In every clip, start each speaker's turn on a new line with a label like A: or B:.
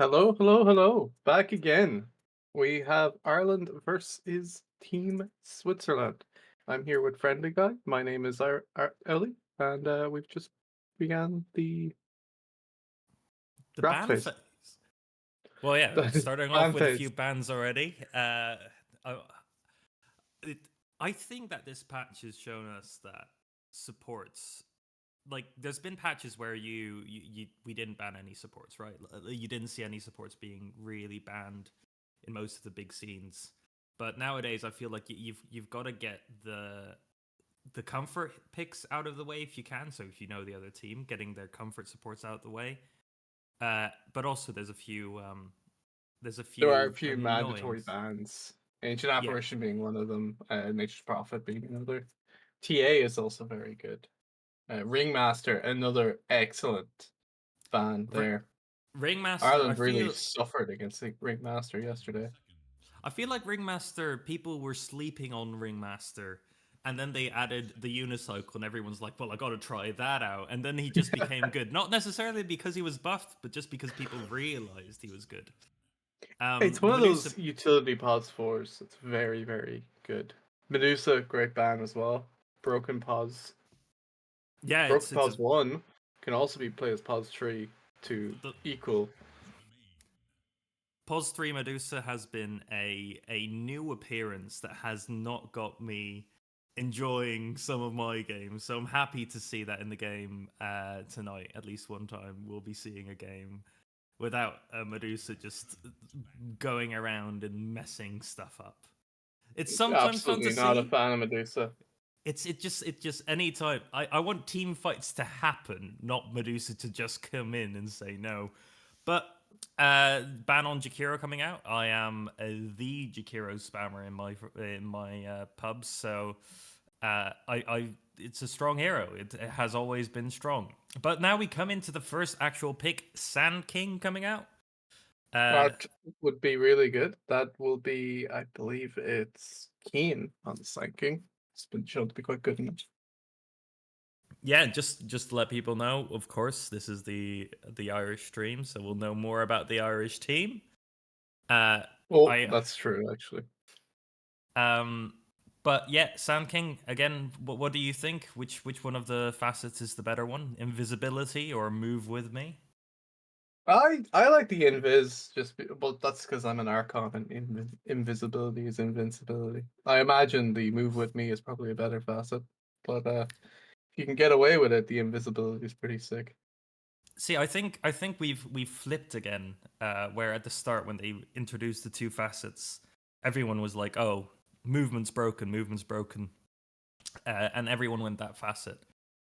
A: Hello, hello, hello. Back again. We have Ireland versus Team Switzerland. I'm here with friendly guy. My name is Ellie, and we've just began the
B: The
A: draft
B: ban
A: phase.
B: phase. Well, yeah,
A: The
B: starting off
A: fan
B: with a
A: phase.
B: few bans already. I, it, I think that this patch has shown us that supports, like, there's been patches where we didn't ban any supports, right? You didn't see any supports being really banned in most of the big scenes. But nowadays, I feel like you've got to get the comfort picks out of the way if you can. So if you know the other team, getting their comfort supports out of the way. But also there's a
A: There are a
B: few
A: few mandatory
B: annoyings.
A: bans. Ancient
B: Yeah,
A: Apparition being one of them, Nature's Prophet being another. TA is also very good. Ringmaster, another excellent ban
B: R-
A: there.
B: Ringmaster.
A: Ireland really suffered against the Ringmaster yesterday.
B: I feel like Ringmaster. People were sleeping on Ringmaster, and then they added the unicycle, and everyone's like, "Well, I got to try that out." And then he just became good. Not necessarily because he was buffed, but just because people realized he was good.
A: It's
B: The
A: one of
B: Medusa.
A: those utility pause fours. It's very, very good. Medusa, great ban as well. Broken pause.
B: Yeah,
A: Broken
B: it's
A: pause 1 can also be played as pause 3 to
B: the
A: equal.
B: Pos 3 Medusa has been a new appearance that has not got me enjoying some of my games. So I'm happy to see that in the game tonight. At least one time, we'll be seeing a game without a Medusa just going around and messing stuff up. It's sometimes fun to
A: Absolutely not a
B: see.
A: fan of Medusa.
B: It just anytime I want team fights to happen, not Medusa to just come in and say no. But ban on Jakiro coming out. I am the Jakiro spammer in my pubs, so I it's a strong hero. It has always been strong. But now we come into the first actual pick, Sand King coming out. Uh,
A: That would be really good. That will be, I believe it's Keen on the King. It's been shown to be quite good in it.
B: yeah, just to let people know, of course, this is the Irish stream, so we'll know more about the Irish team. Uh,
A: Well,
B: I
A: that's true, actually.
B: um, but yeah, Sand King again. What do you think? Which one of the facets is the better one? Invisibility or move with me?
A: I like the invis but that's because I'm an archon and invisibility is invincibility. I imagine the move with me is probably a better facet, but if you can get away with it, the invisibility is pretty sick.
B: See, I think we've flipped again. Where at the start when they introduced the two facets, everyone was like, "Oh, movement's broken," and everyone went that facet.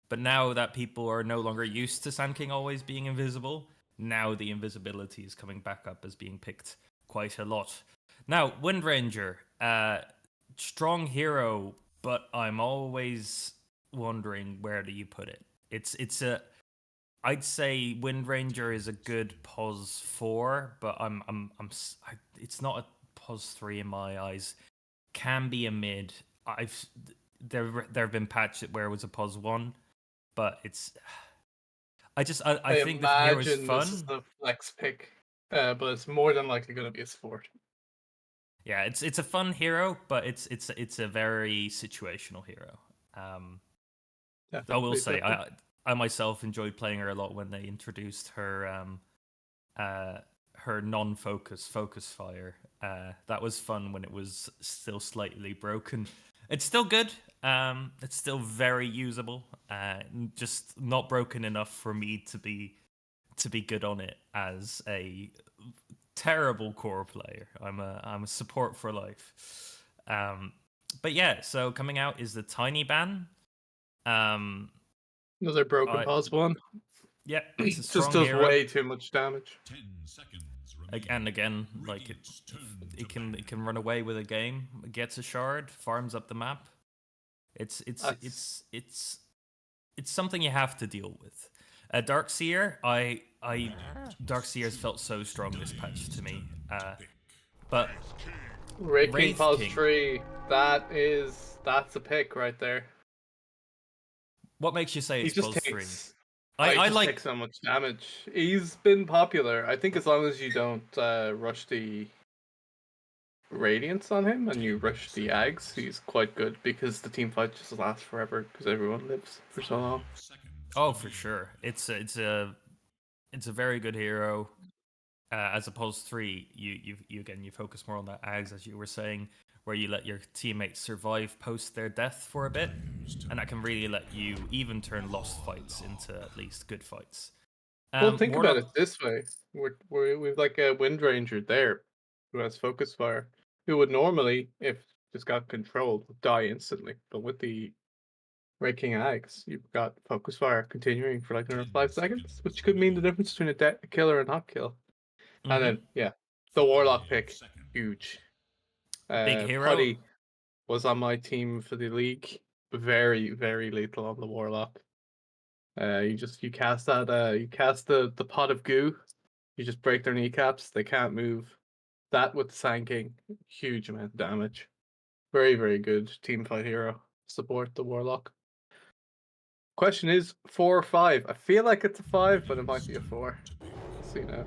B: But now that people are no longer used to Sand King always being invisible, now the invisibility is coming back up as being picked quite a lot. Now, Wind Ranger, strong hero, but I'm always wondering where do you put it? It's a I'd say Wind Ranger is a good pos 4, but it's not a pos 3 in my eyes. Can be a mid. I've there have been patches where it was a pos 1, but I
A: I
B: think the hero is
A: imagine this is
B: fun.
A: the flex pick, but it's more than likely going to be a sport.
B: Yeah, it's a fun hero, but it's a very situational hero. Um, I will
A: Definitely,
B: say
A: definitely.
B: I myself enjoyed playing her a lot when they introduced uh her focus fire. That was fun when it was still slightly broken. It's still good. It's still very usable. Just not broken enough for me to be good on it as a terrible core player. I'm a support for life. But yeah, so coming out is the tiny ban. Um,
A: Another broken
B: I
A: pause one.
B: yeah, it's a
A: Just
B: strong
A: does
B: hero.
A: way too much damage.
B: And again, like it can run away with a game, gets a shard, farms up the map. It's it's
A: That's
B: it's it's it's something you have to deal with. Darkseer, I Darkseer's felt so strong this patch to me. But
A: Raking
B: Wraith
A: pause
B: King,
A: tree. That's a pick right there.
B: what makes you say
A: He
B: it's
A: just
B: pos 3?
A: takes I
B: I
A: just
B: like
A: take so much damage. He's been popular. I think as long as you don't rush the Radiance on him and you rush the Ags, he's quite good because the team fight just lasts forever because everyone lives for so long.
B: oh for sure. It's a very good hero. As opposed to 3, you again you focus more on that Ags as you were saying, where you let your teammates survive post their death for a bit, and that can really let you even turn lost fights into at least good fights.
A: Well, think about
B: Warlock,
A: it this way: we've like a Wind Ranger there who has focus fire, who would normally, if just got controlled, die instantly. But with the Raking Axe, you've got focus fire continuing for like another 5 seconds, which could mean the difference between a killer and hot kill. And then yeah, the Warlock pick, huge.
B: big hero.
A: Putty was on my team for the league. Very, very lethal on the Warlock. You cast that you cast the pot of goo. You just break their kneecaps. They can't move. That with the Sand King, huge amount of damage. Very, very good team fight hero. Support the Warlock. Question is 4 or 5. I feel like it's a 5, but it might be a 4. Let's see now.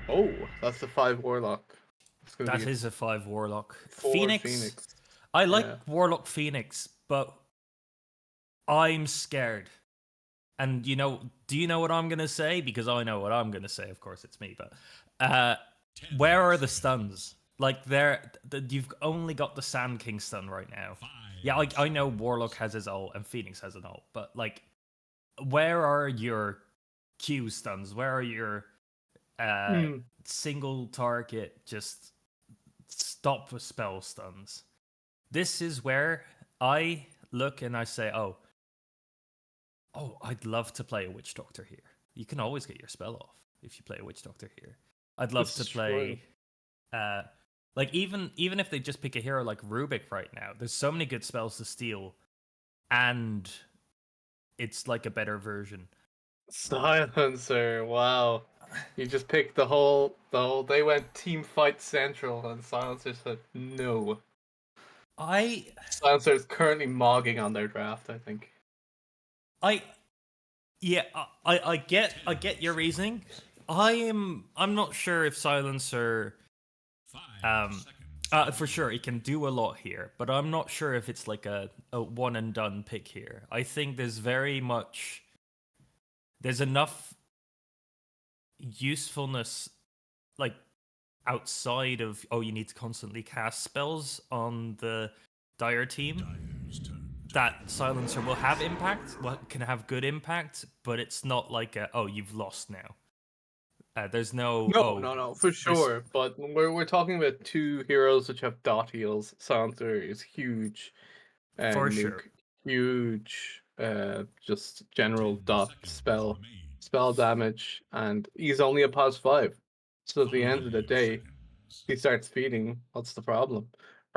A: Oh, that's a 5 Warlock. It's gonna be
B: That
A: a
B: is a 5 Warlock.
A: 4
B: Phoenix.
A: Phoenix.
B: I like
A: Yeah.
B: Warlock Phoenix, but I'm scared. And do you know what I'm gonna say? Because I know what I'm gonna say. Of course, it's me. But where are the stuns? Like you've only got the Sand King stun right now. Yeah, like I know Warlock has his ult and Phoenix has an ult, but like, where are your Q stuns? Where are your single target just stop spell stuns? This is where I look and I say, oh, I'd love to play a Witch Doctor here. You can always get your spell off if you play a Witch Doctor here. I'd love
A: This
B: to
A: is true.
B: play, like even if they just pick a hero like Rubik right now. There's so many good spells to steal, and it's like a better version.
A: Silencer, wow. You just picked the whole they went team fight central and Silencer said no.
B: I
A: Silencer is currently mogging on their draft, I think.
B: I yeah, I get your reasoning. I'm not sure if Silencer for sure he can do a lot here, but I'm not sure if it's like a one and done pick here. I think there's enough usefulness like outside of you need to constantly cast spells on the Dire team that Silencer will have impact, can have good impact, but it's not like you've lost now. There's no
A: No, for
B: this
A: sure. But we're talking about 2 heroes which have dot heals. Silencer is huge,
B: for
A: and
B: sure.
A: Nuke huge. Just general dot spell damage, and he's only a +5. So at the end of the day, he starts feeding. What's the problem?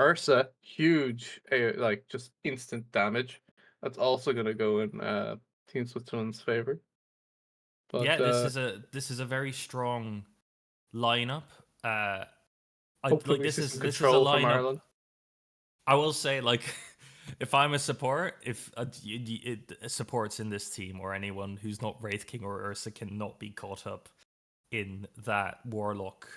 A: Ursa, huge, like just instant damage. That's also gonna go in Team Switzerland's favor. But
B: Yeah, this is a very strong lineup.
A: hopefully
B: Like
A: we see some
B: this is a
A: control from
B: lineup.
A: Ireland.
B: I will say, like, if I'm a support, if supports in this team or anyone who's not Wraith King or Ursa cannot be caught up in that Warlock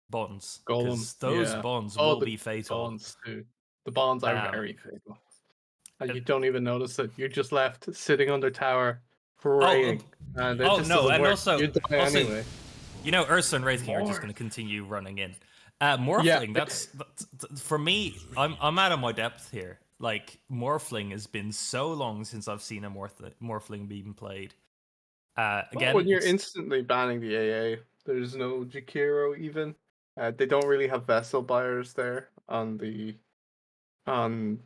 B: bonds,
A: Golem,
B: because those
A: yeah.
B: bonds
A: Oh,
B: will
A: the
B: be fatal.
A: bonds too. The bonds are
B: Um,
A: very fatal. And
B: uh,
A: you don't even notice it. You're just left sitting on the tower
B: oh,
A: praying. And it just
B: no,
A: doesn't
B: and
A: work. You die
B: also,
A: anyway.
B: Ursa and Wraith King are just
A: More.
B: going to continue running in.
A: Yeah.
B: Morphling, that's for me. I'm out of my depth here. Like, Morphling has been so long since I've seen a Morphling being played.
A: Well, when
B: Again,
A: you're
B: it's
A: instantly banning the AA, there's no Jakiro even. They don't really have vessel buyers there on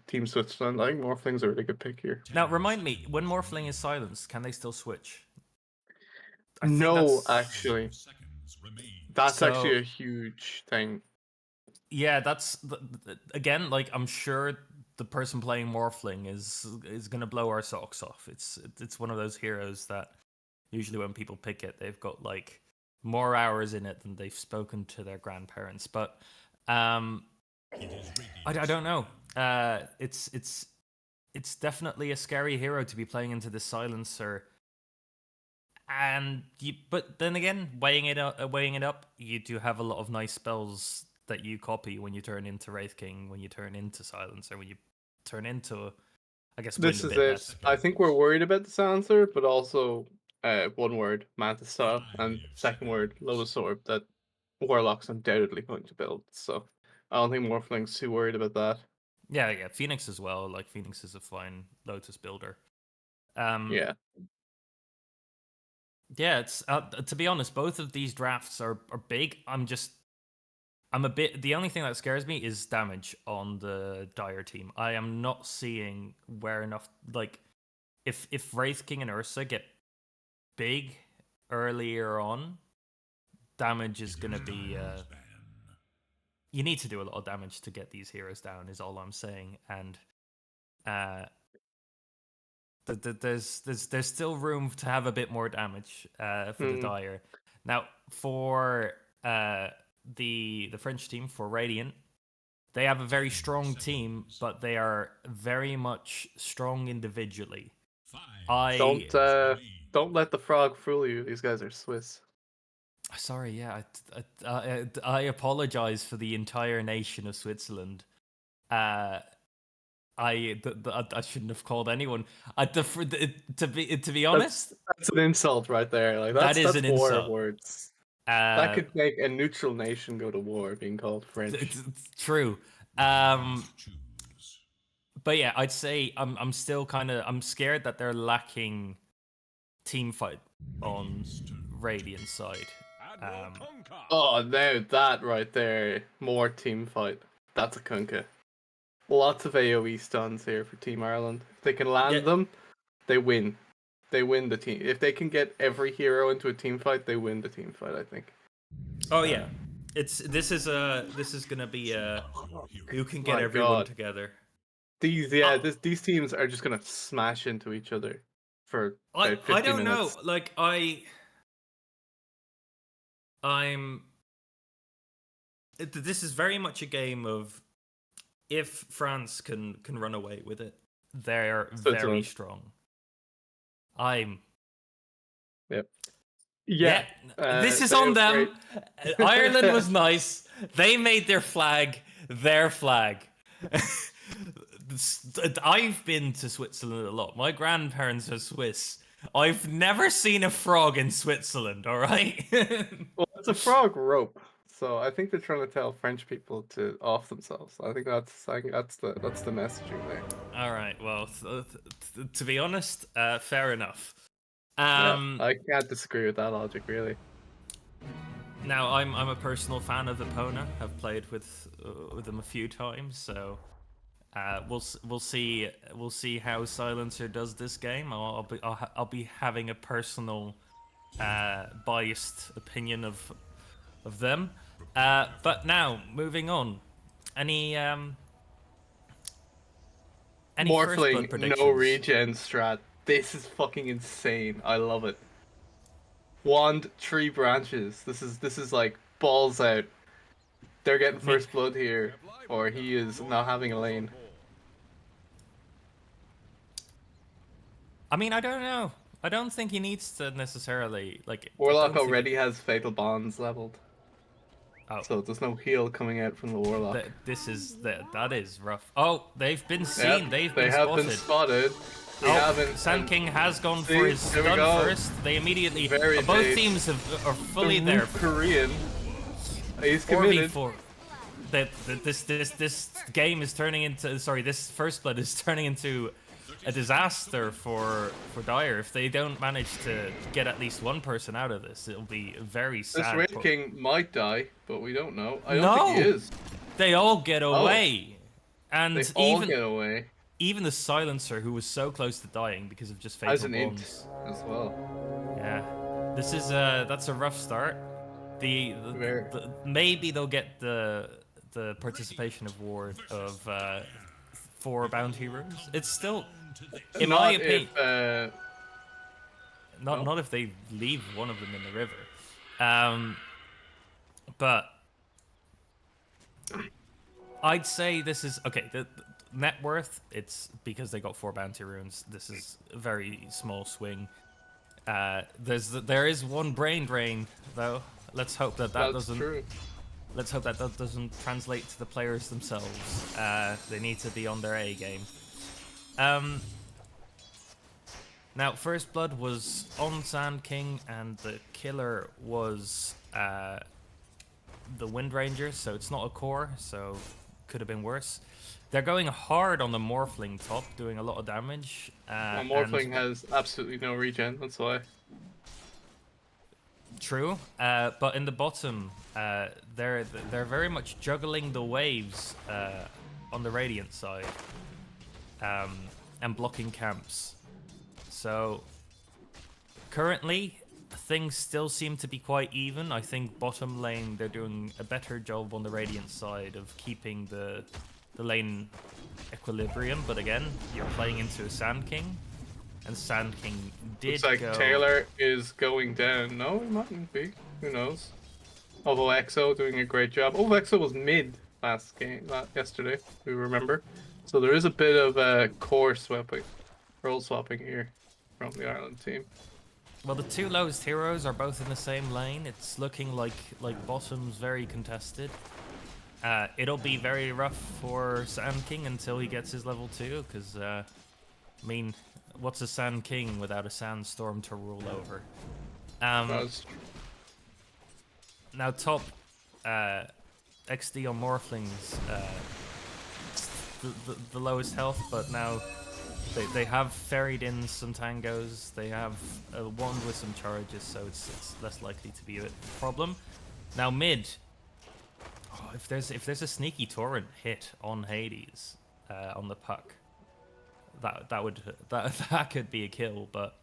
A: Team Switzerland. I think Morphling's a really good pick here.
B: now remind me when Morphling is silenced, can they still switch? I think
A: No,
B: that's
A: actually, that's actually
B: so.
A: a huge thing.
B: Yeah, again, like, I'm sure the person playing Morphling is gonna blow our socks off. It's one of those heroes that usually when people pick it, they've got like more hours in it than they've spoken to their grandparents. But I don't know. It's definitely a scary hero to be playing into the Silencer but then again, weighing it up, you do have a lot of nice spells that you copy when you turn into Wraith King, when you turn into Silencer, when you turn into, I guess, Wind
A: This
B: a
A: is
B: bit
A: it.
B: less.
A: I think we're worried about the silencer, but also one word, Manta Style, and second word, Lotus Orb, that Warlock's undoubtedly going to build. So I don't think Morphling's too worried about that.
B: Yeah, Phoenix as well. Like Phoenix is a fine Lotus builder. Um,
A: Yeah.
B: yeah, it's to be honest, both of these drafts are big. I'm a bit. The only thing that scares me is damage on the Dire team. I am not seeing where enough. Like, if Wraith King and Ursa get big earlier on, damage is gonna be. You need to do a lot of damage to get these heroes down. Is all I'm saying, and uh, there's still room to have a bit more damage for the
A: Hmm.
B: Dire. Now, for the French team, for Radiant, they have a very strong team, but they are very much strong individually.
A: Don't let the frog fool you. These guys are Swiss.
B: Sorry, yeah, I apologize for the entire nation of Switzerland. I shouldn't have called anyone. To be honest,
A: That's an insult right there. Like
B: that is
A: that's
B: an
A: war
B: insult.
A: words. That
B: Uh,
A: could make a neutral nation go to war, being called French.
B: it's true. But yeah, I'd say I'm still I'm scared that they're lacking team fight on Radiant side.
A: Oh, now that right there, more team fight. That's a kunka. Lots of AoE stuns here for Team Ireland. If they can
B: Yeah.
A: land them, they win. They win the team. If they can get every hero into a team fight, they win the team fight, I think.
B: Oh yeah. This is gonna be who can get
A: My
B: everyone
A: God.
B: together.
A: These teams are just gonna smash into each other for about
B: I
A: 50
B: don't know.
A: minutes.
B: Like I'm. This is very much a game of if France can run away with it, they're very
A: Switzerland.
B: strong. I'm.
A: Yep.
B: Yeah,
A: Yeah.
B: this is
A: They
B: on
A: have great.
B: them. Ireland was nice. They made their flag their flag. I've been to Switzerland a lot. My grandparents are Swiss. I've never seen a frog in Switzerland, all right?
A: Well, it's a frog rope. So I think they're trying to tell French people to off themselves. I think that's the messaging there.
B: All right. Well, to be honest, fair enough.
A: Yeah, I can't disagree with that logic, really.
B: Now I'm a personal fan of Epona. I've played with them a few times, so we'll see how Silencer does this game. I'll be having a personal biased opinion of them. But now moving on, any first blood
A: Morphling, no
B: predictions?
A: regen strat. This is fucking insane. I love it. Wand, tree branches. This is like balls out. They're getting
B: I mean,
A: first blood here, or he is not having a lane.
B: I don't know. I don't think he needs to necessarily like. I
A: Warlock
B: don't think
A: already has fatal bonds leveled,
B: oh,
A: so there's no heal coming out from the Warlock.
B: that is rough. Oh, they've been
A: Yep,
B: seen. They've
A: they
B: been
A: have been
B: spotted.
A: spotted. We
B: Oh,
A: haven't.
B: Sand King has gone
A: See,
B: for his
A: there we
B: stun
A: go.
B: first. They immediately.
A: Very
B: Both
A: bait.
B: teams are fully
A: The
B: there.
A: Roof Korean. He's
B: 4v4.
A: committed.
B: This game is turning into. Sorry, this first blood is turning into a disaster for Dire. If they don't manage to get at least one person out of this, it'll be very
A: This
B: sad.
A: Wraith King might die, but we don't know. I don't think he
B: No,
A: is.
B: they all get
A: Oh,
B: away, and
A: they all get away.
B: even the Silencer, who was so close to dying because of just
A: As
B: fatal
A: an int
B: bonds.
A: as well.
B: Yeah, this is that's a rough start.
A: Very.
B: Maybe they'll get the participation award of 4 bounty rooms. It's still, in my
A: Not
B: opinion,
A: if no.
B: not if they leave one of them in the river. But I'd say this is okay. The net worth, it's because they got 4 bounty runes. This is a very small swing. There is one brain drain though. Let's hope that
A: That's
B: doesn't.
A: true.
B: Let's hope that doesn't translate to the players themselves. They need to be on their A game. Now, First Blood was on Sand King, and the killer was the Wind Ranger, so it's not a core, so could have been worse. They're going hard on the Morphling top, doing a lot of damage.
A: Morphling has absolutely no regen, that's why.
B: True, but in the bottom, they're very much juggling the waves on the Radiant side, and blocking camps. So currently, things still seem to be quite even. I think bottom lane, they're doing a better job on the Radiant side of keeping the lane equilibrium. But again, you're playing into a Sand King, and Sand King did
A: Looks like
B: go...
A: Taylor is going down. No, he mightn't be. Who knows? Ovo Exo doing a great job. Ovo Exo was mid last game, yesterday, we remember. So there is a bit of core swapping, role swapping here from the Ireland team.
B: Well, the two lowest heroes are both in the same lane. It's looking like bottom's very contested. It'll be very rough for Sand King until he gets his level 2, because, I mean, what's a Sand King without a Sandstorm to rule over? Now, top XD on Morphlings, the lowest health, but now they have ferried in some tangos. They have a wand with some charges, so it's less likely to be a problem. Now mid, if there's a sneaky torrent hit on Hades on the puck, that could be a kill. But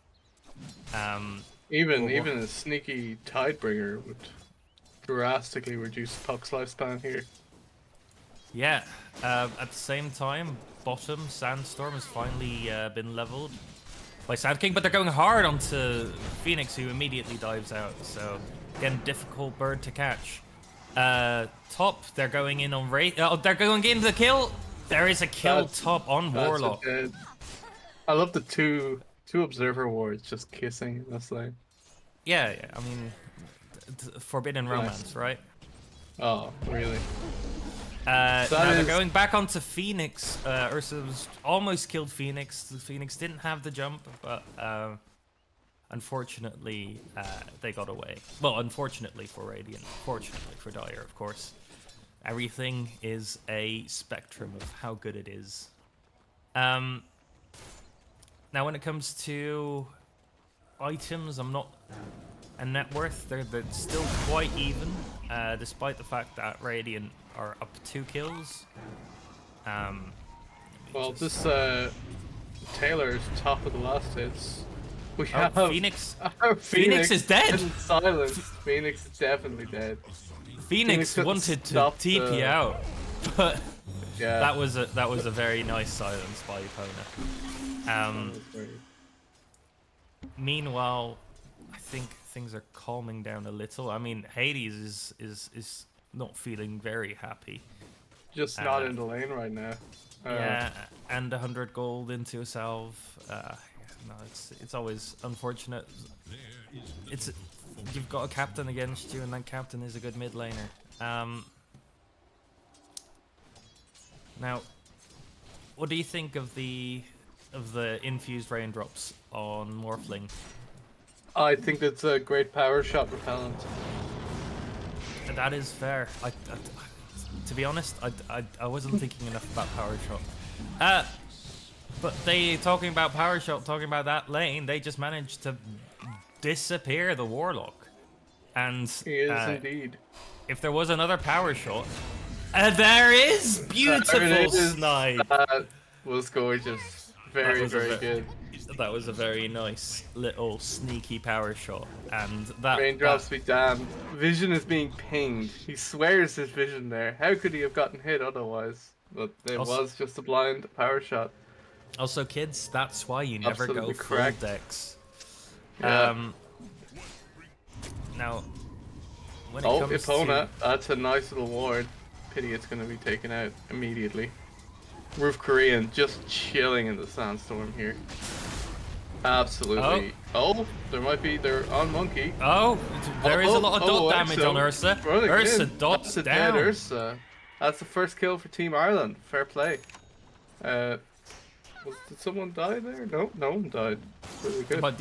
A: even a sneaky Tidebringer would drastically reduce puck's lifespan here.
B: Yeah. At the same time, bottom Sandstorm has finally been leveled by Sand King, but they're going hard onto Phoenix, who immediately dives out. So again, difficult bird to catch. Top, they're going in on they're going in the kill. There is a kill top on Warlock.
A: I love the two observer wards just kissing in this lane.
B: Yeah. I mean, forbidden romance, right?
A: Oh, really?
B: Now they're going back onto Phoenix. Ursa's almost killed Phoenix. Phoenix didn't have the jump, but unfortunately they got away. Well, unfortunately for Radiant, fortunately for Dire, of course. Everything is a spectrum of how good it is. Now when it comes to items, and net worth, they're still quite even, despite the fact that Radiant are up 2 kills.
A: Well, this Taylor's top of the last hits. We have
B: Phoenix.
A: Phoenix
B: is dead.
A: Silence. Phoenix is definitely dead.
B: Phoenix wanted to TP out, but
A: yeah,
B: that was a very nice silence by Epona. Meanwhile, I think things are calming down a little. I mean, Hades is not feeling very happy.
A: Just not in the lane right now.
B: Yeah, and 100 gold into a salve. No, it's always unfortunate. You've got a captain against you, and that captain is a good mid laner. Now, what do you think of the infused raindrops on Morphling?
A: I think that's a great power shot repellent.
B: That is fair. To be honest, I wasn't thinking enough about power shot. But talking about power shot, talking about that lane, they just managed to disappear the Warlock. And
A: he is indeed.
B: If there was another power shot, there is beautiful snipe.
A: That was gorgeous. Very good.
B: That was a very nice little sneaky power shot, and that
A: raindrops be damned. Vision is being pinged. He swears his vision there. How could he have gotten hit otherwise? But it was just a blind power shot.
B: Also, kids, that's why you never go full decks.
A: Yeah.
B: Now, when it comes
A: Epona, that's a nice little ward. Pity it's going to be taken out immediately. Roof Korean just chilling in the sandstorm here. Absolutely. Oh, there might be. They're on Monkey.
B: Oh, there is a lot of dot damage on
A: Exo.
B: Ursa.
A: Running
B: Ursa
A: in.
B: dots
A: That's a dead
B: down.
A: Ursa. That's the first kill for Team Ireland. Fair play. Uh, did someone die there? No, no one died. Really good.
B: But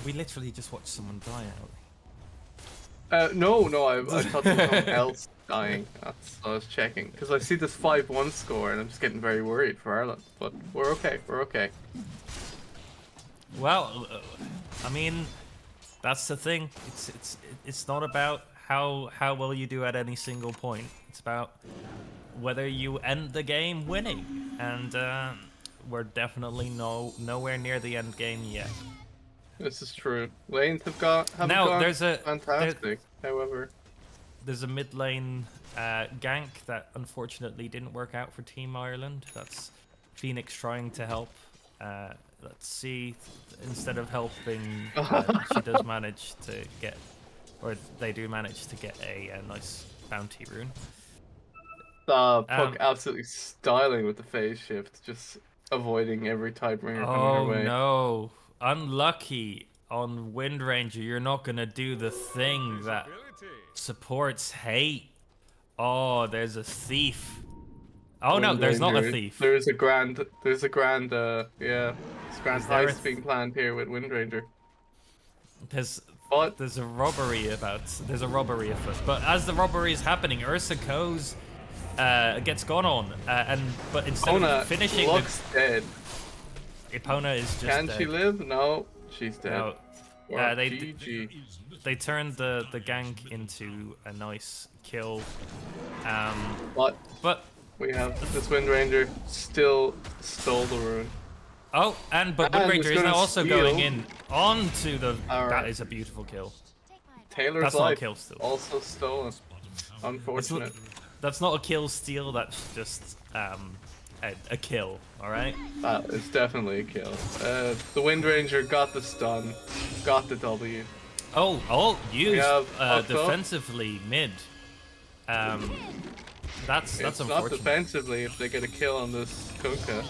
B: we literally just watched someone die out.
A: No, no, I thought there was someone else dying. That's I was checking because I see this 5-1 score and I'm just getting very worried for Ireland. But we're okay. We're okay.
B: Well, I mean, that's the thing. It's not about how well you do at any single point. It's about whether you end the game winning, and we're definitely nowhere near the end game yet.
A: This is true. Lanes haven't gone fantastic. However,
B: there's a mid lane gank that unfortunately didn't work out for Team Ireland. That's Phoenix trying to help. Let's see. Instead of helping, she does manage to get, or they do manage to get a nice bounty rune.
A: Puck absolutely styling with the phase shift, just avoiding every Tidebringer coming her way.
B: Oh no. Unlucky on Wind Ranger. You're not gonna do the thing that supports hate. Oh, there's a thief. Oh
A: Wind
B: no, there's
A: Ranger.
B: not a thief.
A: There's a grand yeah, it's grand heist being planned here with Wind Ranger.
B: There's a robbery afoot. But as the robbery is happening, Ursa goes gets gone on, but instead of finishing,
A: looks dead.
B: Epona is just
A: Can
B: dead.
A: she live? No, she's dead.
B: No.
A: GG.
B: They turned the gank into a nice kill.
A: But we have this Wind Ranger still stole the rune.
B: Oh, but Wind Ranger is now also going in onto the. That is a beautiful kill.
A: Taylor's
B: that's
A: life
B: not a kill steal.
A: Also stolen. Unfortunate.
B: That's not a kill steal. That's just a kill. All right.
A: That is definitely a kill. The Wind Ranger got the stun, got the W.
B: Oh, used defensively mid. That's unfortunate.
A: Not defensively if they get a kill on this Kunkka,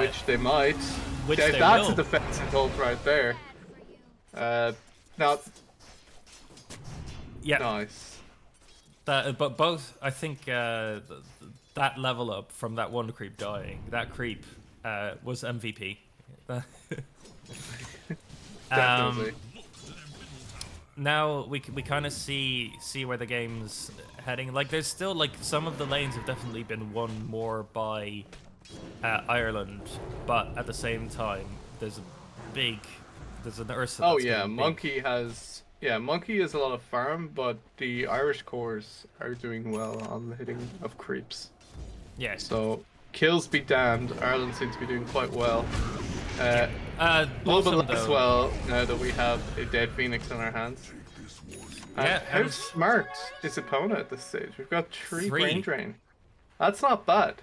A: which they might. That's a defensive ult right there. Now.
B: Yeah.
A: Nice.
B: But both, I think, that level up from that one creep dying, that creep was MVP.
A: Definitely.
B: Now we kind of see where the game's heading. Like, there's still, like, some of the lanes have definitely been won more by Ireland, but at the same time, there's an Ursa.
A: Oh yeah, Monkey has a lot of farm, but the Irish cores are doing well on the hitting of creeps.
B: Yeah.
A: So kills be damned, Ireland seems to be doing quite well. A little bit less well now that we have a dead Phoenix on our hands. How smart is Epona at this stage? We've got 3 brain drain. That's not bad.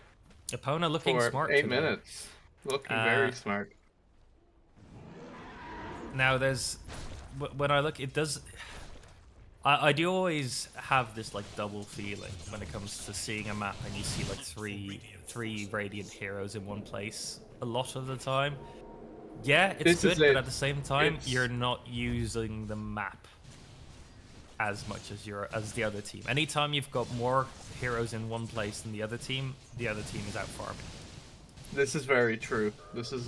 B: Epona looking
A: for
B: smart
A: 8 minutes. Looking very smart.
B: Now when I look, it does. I do always have this like double feeling when it comes to seeing a map and you see like three Radiant heroes in one place a lot of the time. Yeah, it's good, but at the same time, you're not using the map as much as the other team. Anytime you've got more heroes in one place than the other team is out farming.
A: This is very true. This is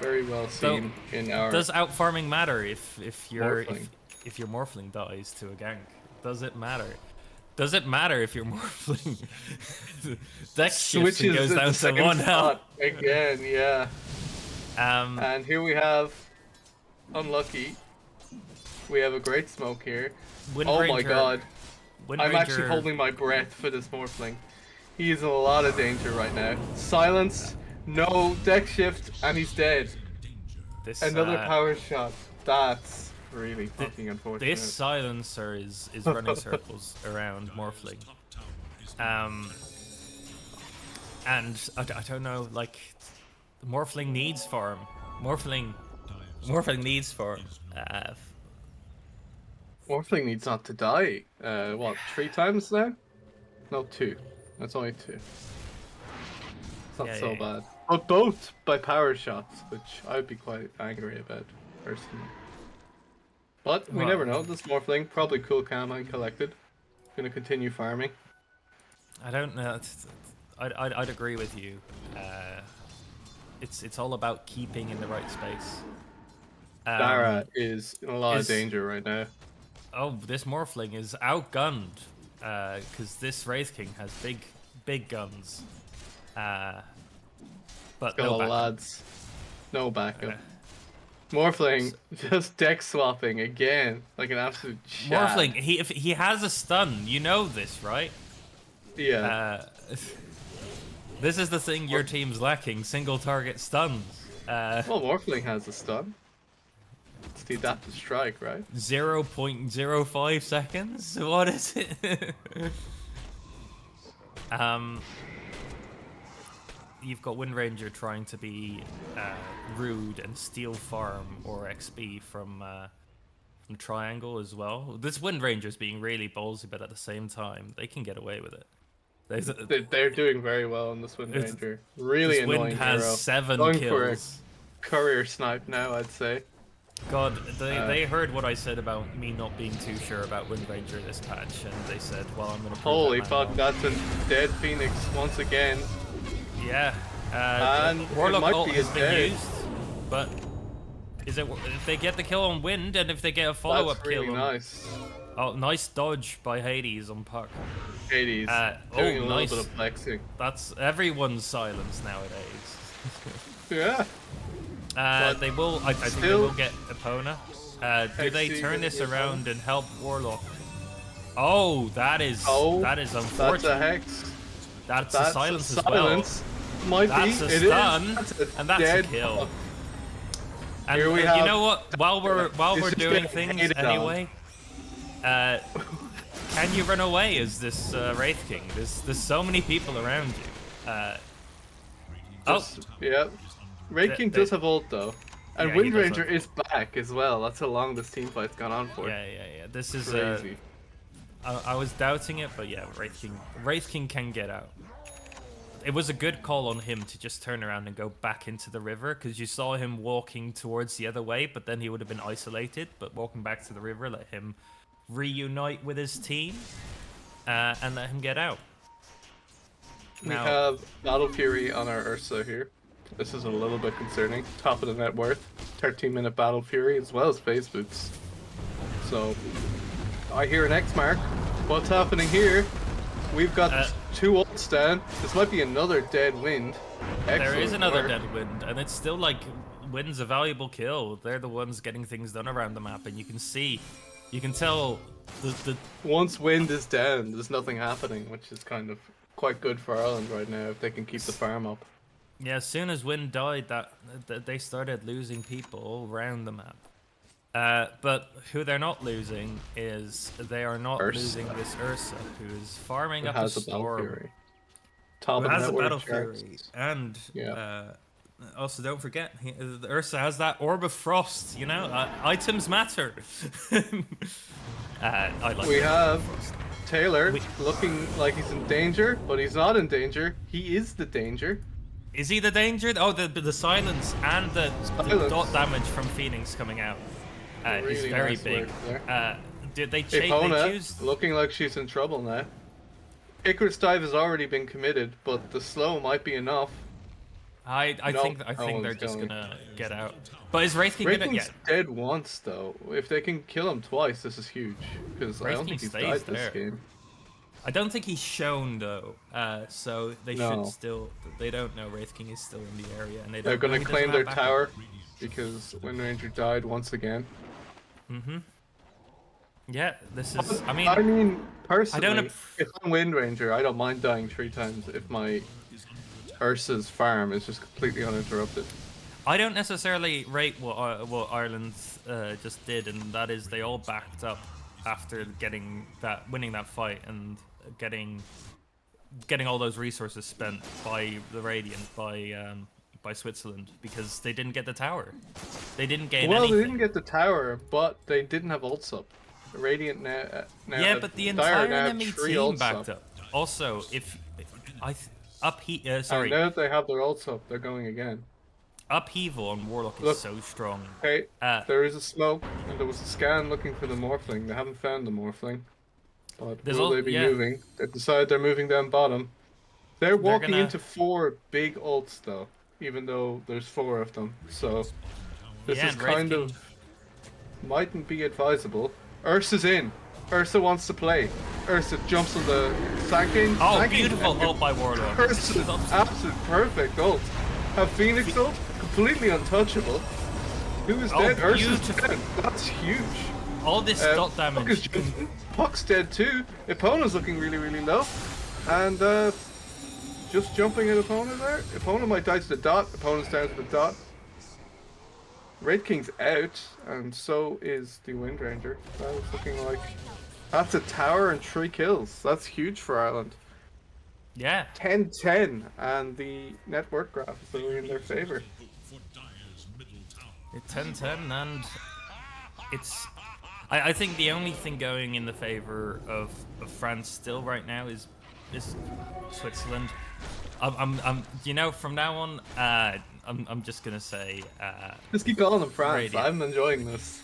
A: very well seen in our.
B: Does out farming matter if your Morphling dies to a gank? Does it matter? Does it matter if your Morphling deck shifts and goes down to 1 health
A: again? Yeah. And here we have unlucky. We have a great smoke here. My god. I'm actually holding my breath for this Morphling. He is in a lot of danger right now. Silence. No deck shift, and he's dead. Another power shot. That's really fucking unfortunate.
B: This silencer is running circles around Morphling. And I don't know, like, Morphling needs farm. Morphling needs farm.
A: Morphling needs not to die. What, 3 times now? No, 2. That's only 2. It's not so bad. But both by power shots, which I'd be quite angry about personally. But we never
B: Well,
A: know. This Morphling probably cool, calm, and collected. Gonna continue farming.
B: I don't know. I'd agree with you. It's all about keeping in the right space.
A: Dara is in a lot of
B: is-
A: danger right now.
B: Oh, this Morphling is outgunned because this Wraith King has big guns. But
A: Got
B: no backup.
A: lads. No backup.
B: Uh,
A: Morphling just deck swapping again, like an absolute shad.
B: Morphling, if he has a stun, you know this, right?
A: Yeah.
B: This is the thing your team's lacking: single target stuns.
A: Well, Morphling has a stun. It's the adaptive strike, right?
B: 0.05 seconds? What is it? You've got Wind Ranger trying to be rude and steal farm or XP from Triangle as well. This Wind Ranger's being really ballsy, but at the same time, they can get away with it.
A: They're doing very well on this Wind Ranger. Really
B: this
A: annoying
B: Wind has
A: hero.
B: 7
A: Going
B: kills.
A: for a courier snipe now, I'd say.
B: God, they heard what I said about me not being too sure about Wind Ranger this patch, and they said, well, I'm gonna prove
A: Holy
B: that
A: fuck,
B: man
A: that's a dead Phoenix once again.
B: wrong. Yeah.
A: And
B: Warlock
A: it might
B: ult
A: be
B: has
A: a
B: been
A: dead.
B: used, but is it if they get the kill on Wind and if they get a follow-up
A: That's really
B: kill?
A: nice.
B: Oh, nice dodge by Hades on Puck.
A: Hades doing a little bit of flexing.
B: That's everyone's silence nowadays.
A: Yeah.
B: They will. I think they will get Epona. Do they turn this around and help Warlock? Oh, that is
A: That's
B: unfortunate.
A: a hex.
B: That's a silence as well.
A: Silence. Might
B: That's
A: be.
B: a
A: It
B: stun,
A: is. That's a
B: and that's
A: dead
B: a kill.
A: fuck.
B: And
A: Here we
B: you
A: have-
B: know what? While we're
A: It's just
B: doing
A: getting
B: things
A: hated on.
B: anyway, can you run away as this Wraith King? There's so many people around you.
A: Yeah. Wraith King does have ult though. And
B: Yeah, he
A: Wind
B: does
A: Ranger
B: have
A: is back as well. That's how long this team fight's gone on for.
B: Yeah. This is
A: Crazy.
B: I was doubting it, but yeah, Wraith King can get out. It was a good call on him to just turn around and go back into the river, because you saw him walking towards the other way, but then he would have been isolated. But walking back to the river let him reunite with his team and let him get out.
A: We have Battle Fury on our Ursa here. This is a little bit concerning. Top of the net worth. 13-minute Battle Fury as well as phase boots. So, I hear an X mark. What's happening here? We've got 2 ults down. This might be another dead Wind.
B: There is another
A: work.
B: dead Wind, and it's still like Wind's a valuable kill. They're the ones getting things done around the map, and you can tell the
A: Once Wind is down, there's nothing happening, which is kind of quite good for Ireland right now if they can keep the farm up.
B: yeah. As soon as Wind died, that they started losing people all around the map. But who they're not losing is they are not
A: Ursa.
B: losing this Ursa, who is farming
A: It
B: up
A: has
B: a
A: a Battle
B: storm.
A: Fury. Top
B: Who
A: of
B: has
A: the
B: a
A: network
B: Battle
A: charts.
B: Fury, and
A: Yeah.
B: also don't forget, the Ursa has that Orb of Frost. You know, items matter. I like
A: We
B: the Orb of
A: have
B: Frost.
A: Taylor looking like he's in danger, but he's not in danger. He is the danger.
B: Is he the danger? Oh, the silence and the dot damage from Phoenix coming out. He's
A: Really
B: very
A: nice
B: big.
A: work there.
B: Did they
A: Epona
B: choose?
A: looking like she's in trouble now. Icarus Dive has already been committed, but the slow might be enough.
B: I
A: No,
B: think
A: no
B: they're
A: one's
B: just
A: going.
B: gonna get out. But is Wraith King
A: Wraith
B: gonna?
A: King's
B: Yeah,
A: dead once though. If they can kill him twice, this is huge. Because I
B: Wraith
A: don't
B: King
A: think he's
B: stays
A: died
B: there.
A: this game.
B: I don't think he's shown though. So they
A: No.
B: should still. They don't know Wraith King is still in the area, and they
A: They're
B: don't know
A: gonna
B: he
A: claim
B: doesn't
A: their
B: have backup.
A: tower because Wind Ranger died once again.
B: Yeah, this is. I mean,
A: Personally, if I'm Wind Ranger, I don't mind dying 3 times if my Ursa's farm is just completely uninterrupted.
B: I don't necessarily rate what Ireland just did, and that is they all backed up after winning that fight and getting all those resources spent by the Radiant by Switzerland, because they didn't get the tower. They didn't gain
A: Well,
B: anything.
A: they didn't get the tower, but they didn't have ults up. Radiant now
B: Yeah, but the
A: Dire
B: entire
A: now have
B: enemy
A: 3
B: team
A: ults
B: backed up. Also, if
A: And
B: sorry,
A: now that they have their ults up, they're going again.
B: upheaval on Warlock is
A: Look,
B: so strong.
A: okay,
B: Uh,
A: there is a smoke, and there was a scan looking for the Morphling. They haven't found the Morphling. But
B: there's
A: will
B: all
A: they be
B: yeah.
A: moving? They decide they're moving down bottom. They're
B: They're
A: walking
B: gonna
A: into 4 big ults, though, even though there's 4 of them. So this
B: yeah,
A: is
B: and Wraith
A: kind
B: King.
A: of mightn't be advisable. Ursa's in. Ursa wants to play. Ursa jumps on the Sanking.
B: Oh,
A: Sanking's
B: beautiful
A: ended.
B: ult by Warlock.
A: Ursa's absolute perfect ult. Have Phoenix ult? Completely untouchable. Who is
B: Oh,
A: dead? Ursa's
B: beautiful.
A: dead. That's huge.
B: All this dot
A: Puck is
B: damage.
A: jumping. Puck's dead too. Epona's looking really, really low. And just jumping at Epona there. Epona might die to the dot. Epona's down to the dot. Red King's out, and so is the Wind Ranger. That was looking like that's a tower and 3 kills. That's huge for Ireland.
B: Yeah.
A: 10-10, and the network graph is really in their favor.
B: It's 10-10, and it's. I think the only thing going in the favor of France still right now is Switzerland. You know, from now on, I'm just gonna say.
A: Just keep calling them France.
B: Radio.
A: I'm enjoying this.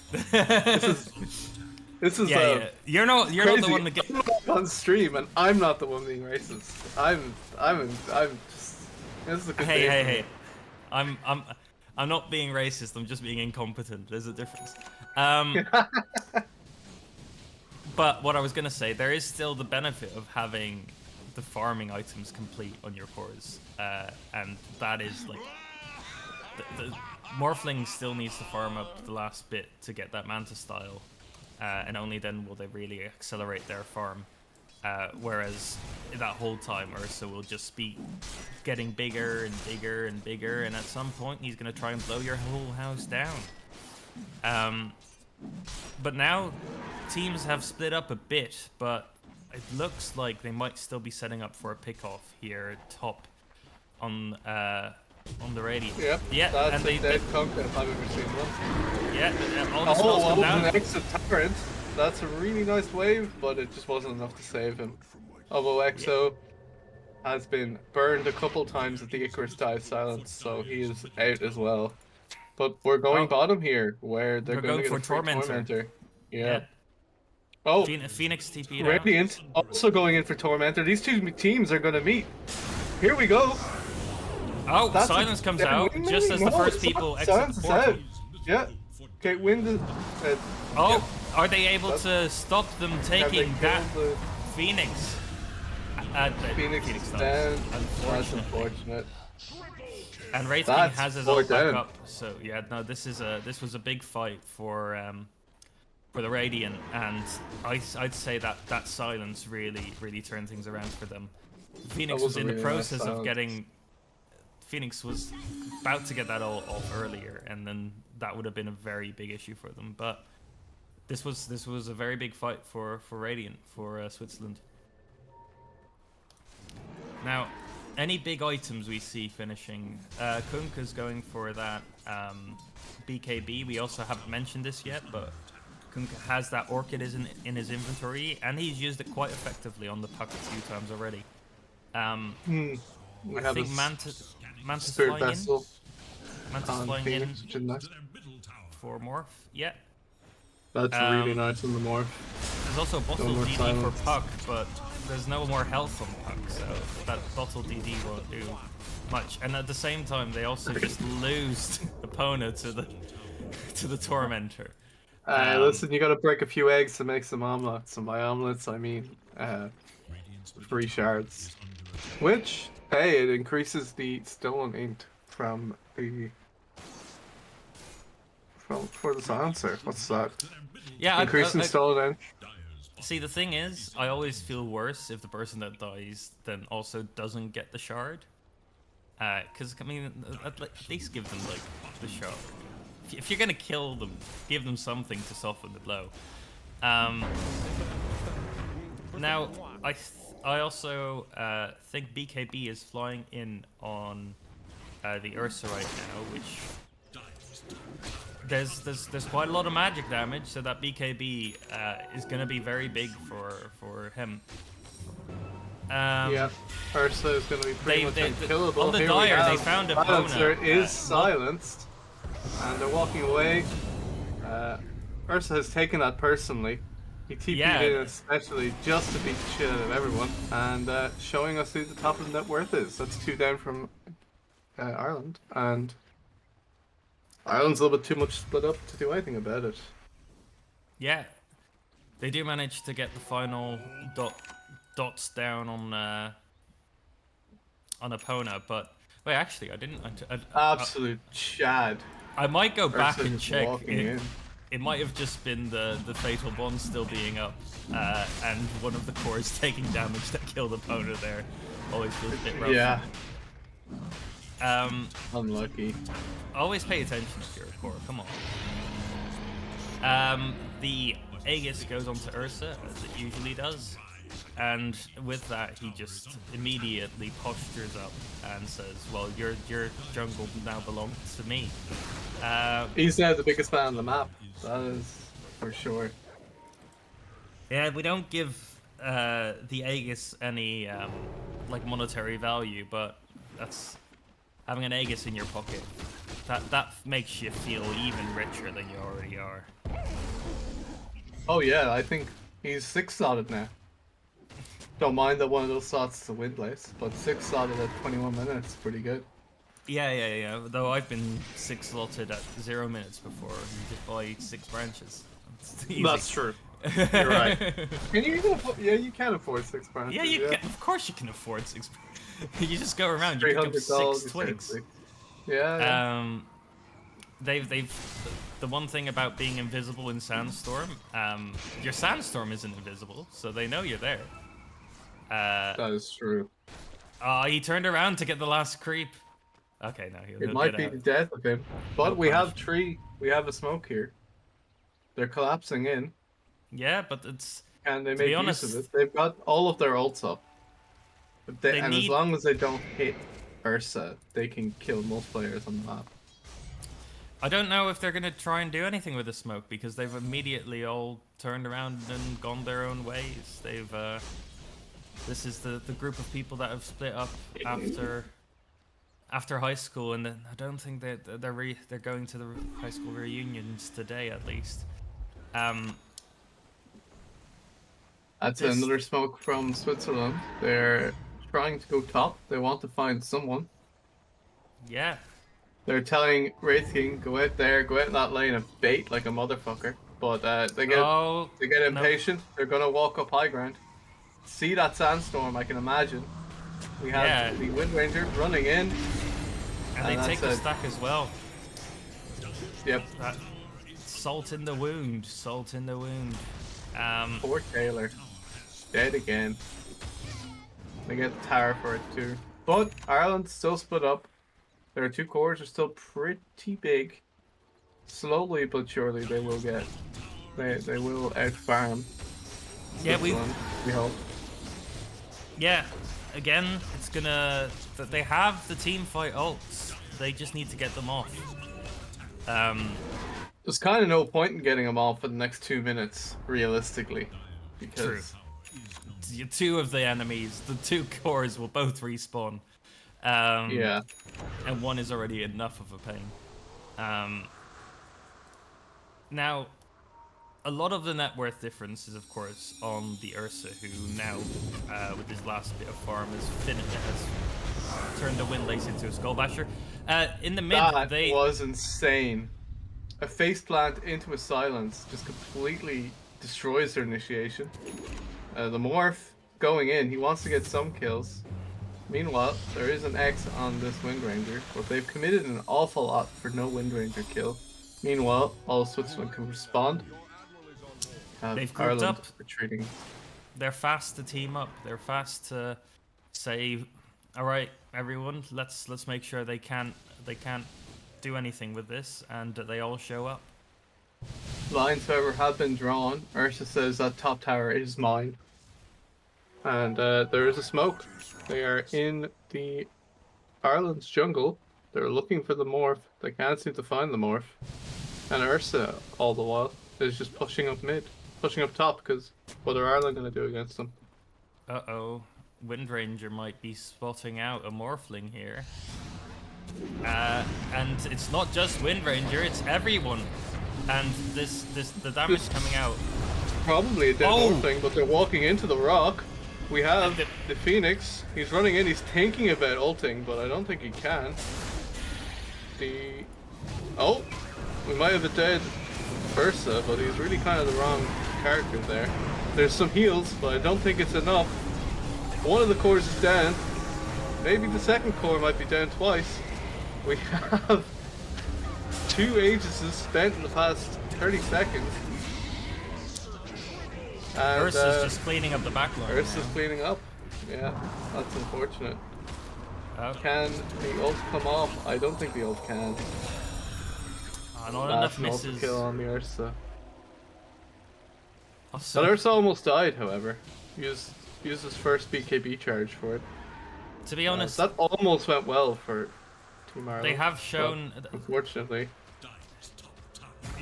A: This is
B: yeah. You're not
A: crazy.
B: the one to get.
A: I'm not on stream, and I'm not the one being racist. I'm just. This is a good day for me.
B: Hey. I'm not being racist. I'm just being incompetent. There's a difference. But what I was gonna say, there is still the benefit of having the farming items complete on your cores, and that is like the Morphling still needs to farm up the last bit to get that Manta style, and only then will they really accelerate their farm. Whereas that whole time Ursa will just be getting bigger and bigger and bigger, and at some point he's gonna try and blow your whole house down. But now teams have split up a bit, but it looks like they might still be setting up for a pick-off here top on the Radiant.
A: Yep.
B: Yeah,
A: That's
B: and
A: a dead conquer if I've ever seen one.
B: Yeah, all the spells come down.
A: An exit torrent. That's a really nice wave, but it just wasn't enough to save him. Although EXO has been burned a couple times at the Icarus dive silence, so he is out as well. But we're going bottom here, where they're going to get a free Tormentor. Yeah. Oh,
B: Phoenix TP
A: Radiant also going in for Tormentor. These two teams are going to meet. Here we go.
B: Oh, that's Silence comes out just as the first people exit the portal.
A: Yeah. Okay, Wind is...
B: yeah. Are they able to stop them taking that Phoenix?
A: Phoenix is down. That's unfortunate.
B: And Wraith King has his ult back up. So yeah, no, this was a big fight for the Radiant, and I'd say that silence really turned things around for them. Phoenix was in the process of getting. Phoenix was about to get that ult off earlier, and then that would have been a very big issue for them. But this was a very big fight for Radiant, for Switzerland. Now, any big items we see finishing, Kunkka's going for that BKB. We also haven't mentioned this yet, but Kunkka has that Orchid in his inventory, and he's used it quite effectively on the puck a few times already. I think Manta's flying
A: vessel.
B: Manta's flying
A: Phoenix,
B: in
A: nice.
B: for Morph. Yeah.
A: That's really nice on the Morph.
B: There's also bottle DD for Puck, but there's no more health on Puck, so that bottle DD won't do much. And at the same time, they also just lose Epona to the Tormentor.
A: Listen, you gotta break a few eggs to make some omelets. And by omelets, I mean free shards. Which, hey, it increases the stolen int from the for the silencer. What's that?
B: Yeah,
A: increasing stolen int.
B: See, the thing is, I always feel worse if the person that dies then also doesn't get the shard. Because, I mean, at least give them, like, the shard. If you're gonna kill them, give them something to soften the blow. Now, I also think BKB is flying in on the Ursa right now, which... There's quite a lot of magic damage, so that BKB is gonna be very big for him.
A: Yeah, Ursa is going to be pretty much unkillable.
B: on the
A: Here
B: Dire,
A: we
B: they
A: have
B: found
A: Silencer
B: Epona.
A: is silenced, and they're walking away. Ursa has taken that personally. He TP'd
B: Yeah,
A: in especially just to beat the shit out of everyone, and showing us who the top of the net worth is. That's 2 down from Ireland, and Ireland's a little bit too much split up to do anything about it.
B: yeah. They do manage to get the final dots down on Epona, but wait, actually, I didn't.
A: Absolute Chad.
B: I might go back
A: Ursa
B: and
A: just
B: check.
A: walking in.
B: It might have just been the fatal bond still being up, and one of the cores taking damage that killed Epona there. Always feels a bit rough.
A: Yeah.
B: Unlucky. Always pay attention if you're a core. Come on. The Aegis goes on to Ursa, as it usually does. And with that, he just immediately postures up and says, well, your jungle now belongs to me.
A: He's now the biggest man on the map. That is for sure.
B: Yeah, we don't give the Aegis any like monetary value, but that's having an Aegis in your pocket. That makes you feel even richer than you already are.
A: Oh yeah, I think he's 6-slotted now. Don't mind that one of those slots is a windlace, but 6-slotted at 21 minutes, pretty good.
B: Yeah. Though I've been 6-slotted at 0 minutes before. You just buy 6 branches.
A: That's true. You're right. Can you even afford? Yeah, you can afford 6 branches.
B: Yeah, you can. Of course you can afford 6. You just go around. You pick up 6 twigs.
A: Yeah.
B: The one thing about being invisible in Sandstorm, your Sandstorm isn't invisible, so they know you're there.
A: That is true.
B: He turned around to get the last creep. Okay, no, he'll
A: It might be
B: out.
A: the death of him, but we have a smoke here. They're collapsing in.
B: Yeah, but it's.
A: Can they make use of it? They've got all of their ults up. As long as they don't hit Ursa, they can kill most players on the map.
B: I don't know if they're going to try and do anything with the smoke, because they've immediately all turned around and gone their own ways. They've this is the group of people that have split up after high school, and I don't think that they're going to the high school reunions today, at least.
A: That's another smoke from Switzerland. They're trying to go top. They want to find someone.
B: Yeah.
A: They're telling Wraith King, go out there, go out in that lane and bait like a motherfucker. But they get impatient. They're gonna walk up high ground. See that sandstorm, I can imagine. We have the Wind Ranger running in.
B: And they take the stack as well.
A: Yep.
B: Salt in the wound. Salt in the wound.
A: Poor Taylor. Dead again. They get the tower for it too. But Ireland's still split up. Their 2 cores are still pretty big. Slowly but surely they will get. They will out-farm.
B: Yeah, we
A: hope.
B: Yeah, again, it's gonna. They have the team fight ults. They just need to get them off.
A: There's kind of no point in getting them off for the next 2 minutes, realistically, because
B: 2 of the enemies, the 2 cores, will both respawn.
A: Yeah.
B: And 1 is already enough of a pain. Now, a lot of the net worth difference is, of course, on the Ursa, who now, with his last bit of farm, has turned the Windlace into a Skull Basher. In the mid,
A: that was insane. A face plant into a silence just completely destroys their initiation. The Morph going in, he wants to get some kills. Meanwhile, there is an X on this Wind Ranger, but they've committed an awful lot for no Wind Ranger kill. Meanwhile, all Switzerland can respond.
B: They've grouped up.
A: Retreating.
B: They're fast to team up. They're fast to say, "All right, everyone, let's make sure they can't do anything with this," and they all show up.
A: Lines, however, have been drawn. Ursa says that top tower is mine. And there is a smoke. They are in the Ireland's jungle. They're looking for the morph. They can't seem to find the morph. And Ursa, all the while, is just pushing up mid. Pushing up top, because what are Ireland going to do against them?
B: Uh-oh. Wind Ranger might be spotting out a Morphling here. And it's not just Wind Ranger, it's everyone. And the damage coming out.
A: Probably a dead
B: Oh!
A: thing, but they're walking into the rock. We have the Phoenix. He's running in. He's thinking about ulting, but I don't think he can. Oh, we might have a dead Ursa, but he's really kind of the wrong character there. There's some heals, but I don't think it's enough. One of the cores is down. Maybe the second core might be down twice. We have 2 Aegises spent in the past 30 seconds. And,
B: Ursa's just cleaning up the backline.
A: Ursa's cleaning up. Yeah, that's unfortunate.
B: Oh.
A: Can the ult come off? I don't think the ult can.
B: Not enough
A: That's an
B: misses.
A: kill on the Ursa.
B: Also,
A: But Ursa almost died, however. Used his first BKB charge for it.
B: to be honest,
A: That almost went well for Team Ireland.
B: they have shown.
A: Unfortunately.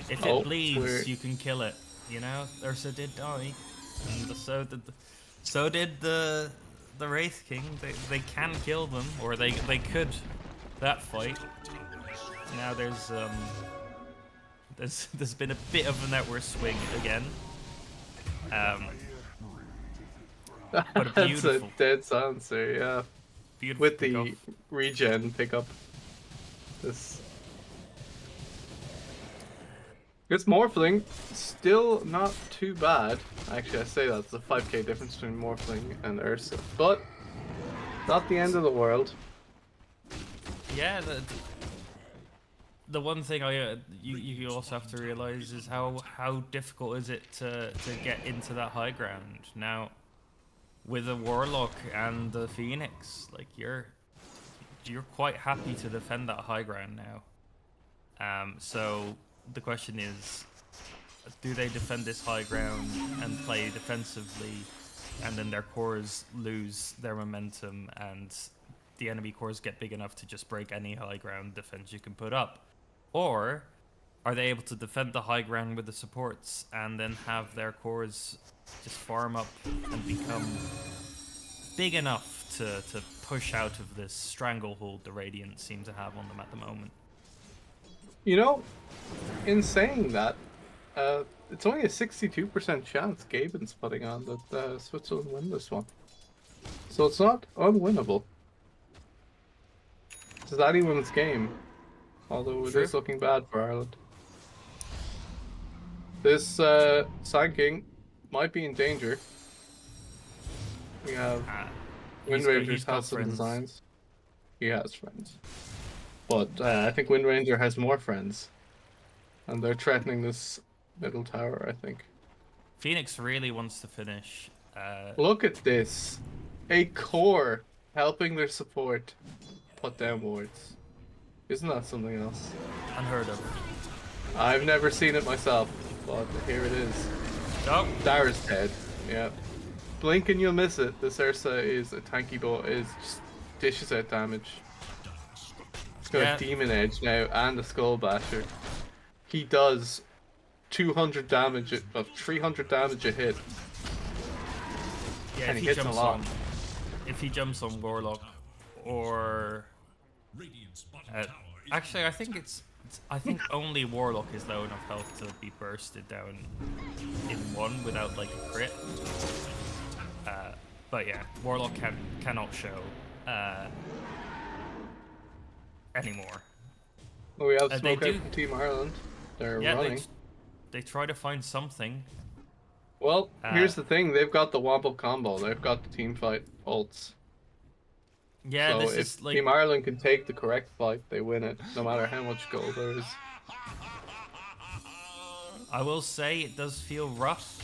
B: If
A: Oh,
B: it bleeds,
A: we're-
B: you can kill it. You know, Ursa did die, and so did the Wraith King. They can kill them, or they could. That fight. Now there's been a bit of a network swing again. But a
A: That's a
B: beautiful,
A: dead silencer, yeah.
B: beautiful
A: With the
B: pickoff.
A: regen pickup. This Morphling, still not too bad. Actually, I say that's a 5k difference between Morphling and Ursa. But, not the end of the world.
B: Yeah, the one thing you also have to realize is how difficult is it to get into that high ground now. With a Warlock and the Phoenix, like you're quite happy to defend that high ground now. So the question is, do they defend this high ground and play defensively, and then their cores lose their momentum and the enemy cores get big enough to just break any high ground defense you can put up? Or are they able to defend the high ground with the supports and then have their cores just farm up and become big enough to push out of this stranglehold the Radiant seem to have on them at the moment?
A: You know, in saying that, it's only a 62% chance Gaben's putting on that Switzerland win this one. So it's not unwinnable. This is anyone's game. Although it is looking bad for Ireland. This Sand King might be in danger. We have Wind Rangers has some designs. He has friends. But I think Wind Ranger has more friends. And they're threatening this middle tower, I think.
B: Phoenix really wants to finish.
A: Look at this. A core helping their support put down wards. Isn't that something else?
B: Unheard of.
A: I've never seen it myself, but here it is.
B: Oh,
A: Dara's dead. Yeah. Blink and you'll miss it. This Ursa is a tanky boy, just dishes out damage. He's got a Demon Edge now and a Skull Basher. He does 200 damage, 300 damage a hit.
B: yeah.
A: And
B: If
A: he
B: he
A: hits a
B: jumps
A: lot.
B: on, if he jumps on Warlock, or actually, I think only Warlock is low enough health to be bursted down in one without like a crit. But yeah, Warlock cannot show anymore.
A: Well, we have
B: They
A: Smoke out
B: do-
A: from Team Ireland. They're
B: Yeah,
A: running.
B: they try to find something.
A: Well, here's the thing. They've got the Womp Up combo. They've got the team fight ults.
B: Yeah,
A: So
B: this
A: if
B: is like
A: Team Ireland can take the correct fight, they win it, no matter how much gold there is.
B: I will say it does feel rough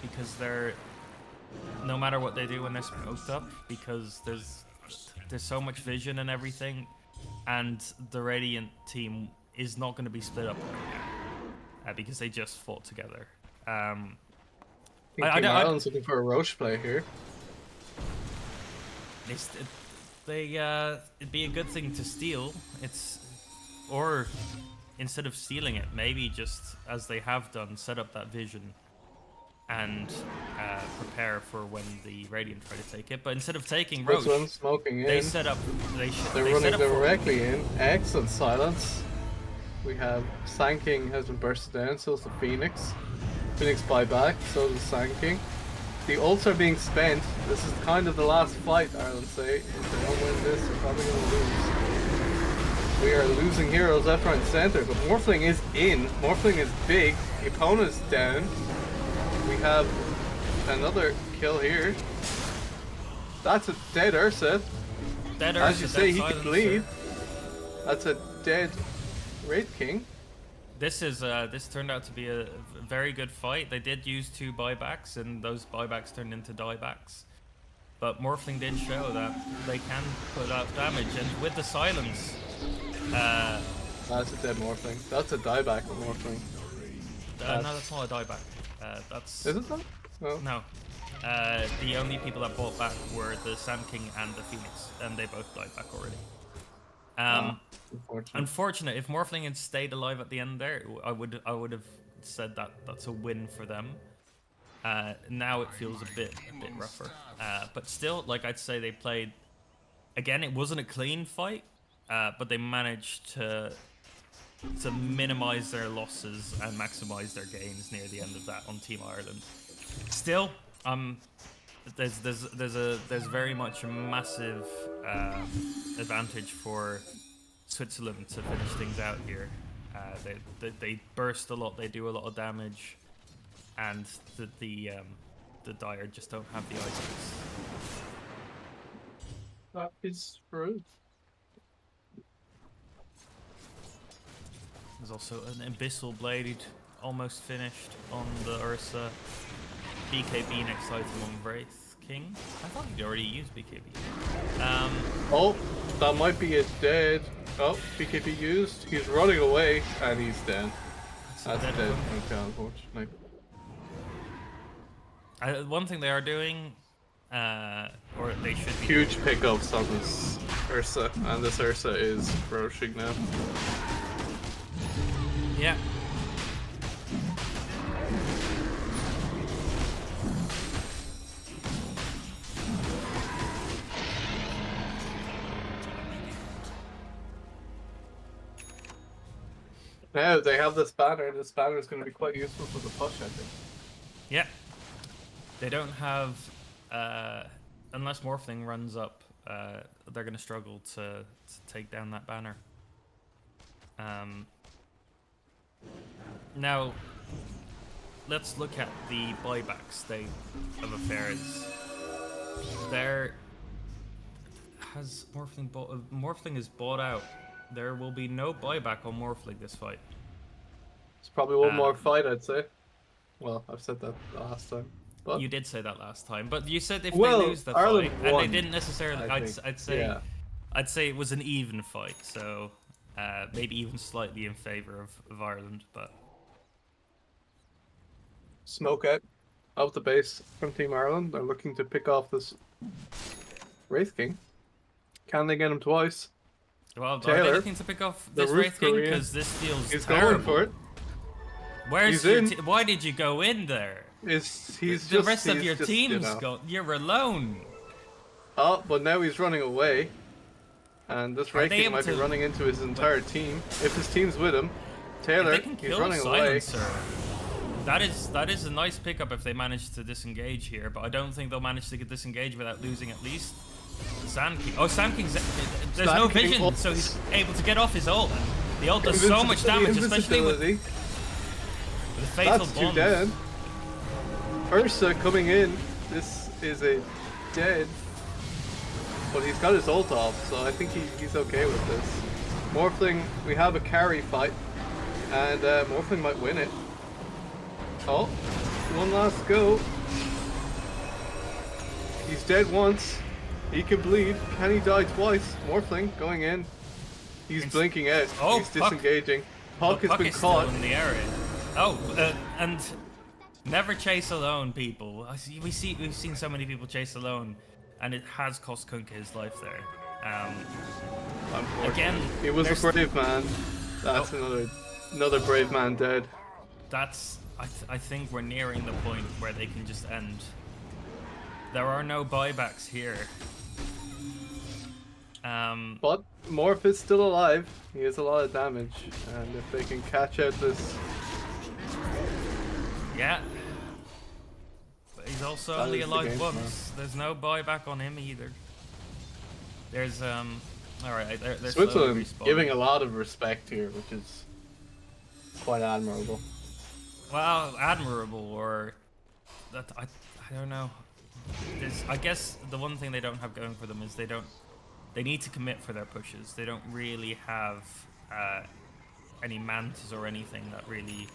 B: because they're no matter what they do when they're smoked up, because there's so much vision and everything, and the Radiant team is not going to be split up right now because they just fought together.
A: I think Team Ireland's looking for a Roche play here.
B: It'd be a good thing to steal. Or instead of stealing it, maybe just as they have done, set up that vision and prepare for when the Radiant try to take it. But instead of taking
A: This
B: Roche,
A: one's smoking in.
B: they set up.
A: They're
B: they
A: running
B: set up
A: directly in. Excellent silence. We have Sand King has been bursted down, so is the Phoenix. Phoenix buyback, so does Sand King. The ults are being spent. This is kind of the last fight, Ireland say. If they don't win this, they're probably going to lose. We are losing heroes left, right, and center, but Morphling is in. Morphling is big. The opponent's down. We have another kill here. That's a dead Ursa.
B: Dead
A: As
B: Ursa,
A: you say,
B: dead
A: he can
B: Silencer.
A: bleed. That's a dead Wraith King.
B: This turned out to be a very good fight. They did use 2 buybacks, and those buybacks turned into diebacks. But Morphling did show that they can put out damage, and with the silence,
A: That's a dead Morphling. That's a dieback of Morphling.
B: no, that's not a dieback. That's
A: Is it that? No.
B: no. The only people that bought back were the Sand King and the Phoenix, and they both died back already. Unfortunate. If Morphling had stayed alive at the end there, I would have said that that's a win for them. Now it feels a bit rougher. But still, like I'd say they played. Again, it wasn't a clean fight, but they managed to minimize their losses and maximize their gains near the end of that on Team Ireland. Still, there's very much a massive advantage for Switzerland to finish things out here. They burst a lot, they do a lot of damage, and the Dire just don't have the items.
A: That is true.
B: There's also an Abyssal Blade almost finished on the Ursa. BKB next item on Wraith King. I thought he'd already used BKB.
A: Oh, that might be a dead. Oh, BKB used. He's running away, and he's dead. That's dead. Okay, unfortunately.
B: One thing they are doing, or they should be.
A: Huge pickups on this Ursa, and this Ursa is Roshing now.
B: Yeah.
A: Now they have this banner. This banner is going to be quite useful for the push, I think.
B: Yeah. They don't have, unless Morphling runs up, they're going to struggle to take down that banner. Now, let's look at the buyback state of affairs. There has Morphling is bought out. There will be no buyback on Morphling this fight.
A: It's probably one more fight, I'd say. Well, I've said that last time. But
B: you did say that last time, but you said if
A: well,
B: they lose the
A: Ireland
B: fight,
A: won,
B: and they didn't necessarily. I'd say
A: yeah.
B: I'd say it was an even fight, so maybe even slightly in favor of Ireland, but.
A: Smoke out of the base from Team Ireland. They're looking to pick off this Wraith King. Can they get him twice?
B: Well,
A: Taylor,
B: are they looking to pick off this Wraith King? Because this feels
A: He's
B: terrible.
A: going for it.
B: Where's your why did you go in there?
A: The
B: rest of your team's gone. You're alone.
A: Oh, but now he's running away. And this Wraith King might be running into his entire team. If his team's with him, Taylor, he's running away.
B: That is a nice pickup if they manage to disengage here, but I don't think they'll manage to get disengaged without losing at least Sand King. Oh, Sand King's there's no vision, so he's able to get off his ult. The ult does so much damage, especially with the fatal
A: That's
B: bombs.
A: Two dead. Ursa coming in. This is a dead. But he's got his ult off, so I think he's okay with this. Morphling, we have a carry fight, and Morphling might win it. Oh, one last go. He's dead once. He can bleed. Can he die twice? Morphling going in. He's blinking out.
B: Oh,
A: he's disengaging. Puck has been caught
B: in the area. Oh, and never chase alone, people. We've seen so many people chase alone, and it has cost Kunkka his life there. Again,
A: it was a brave man. That's another brave man dead.
B: I think we're nearing the point where they can just end. There are no buybacks here.
A: But Morph is still alive. He has a lot of damage, and if they can catch out this,
B: yeah. But he's also
A: that
B: only
A: is the
B: alive
A: game
B: once.
A: plan.
B: There's no buyback on him either. There's all right. They're
A: Switzerland
B: slowly
A: giving a
B: respawning.
A: lot of respect here, which is quite admirable.
B: Well, admirable or that I don't know. I guess the one thing they don't have going for them is they need to commit for their pushes. They don't really have any mantas or anything that really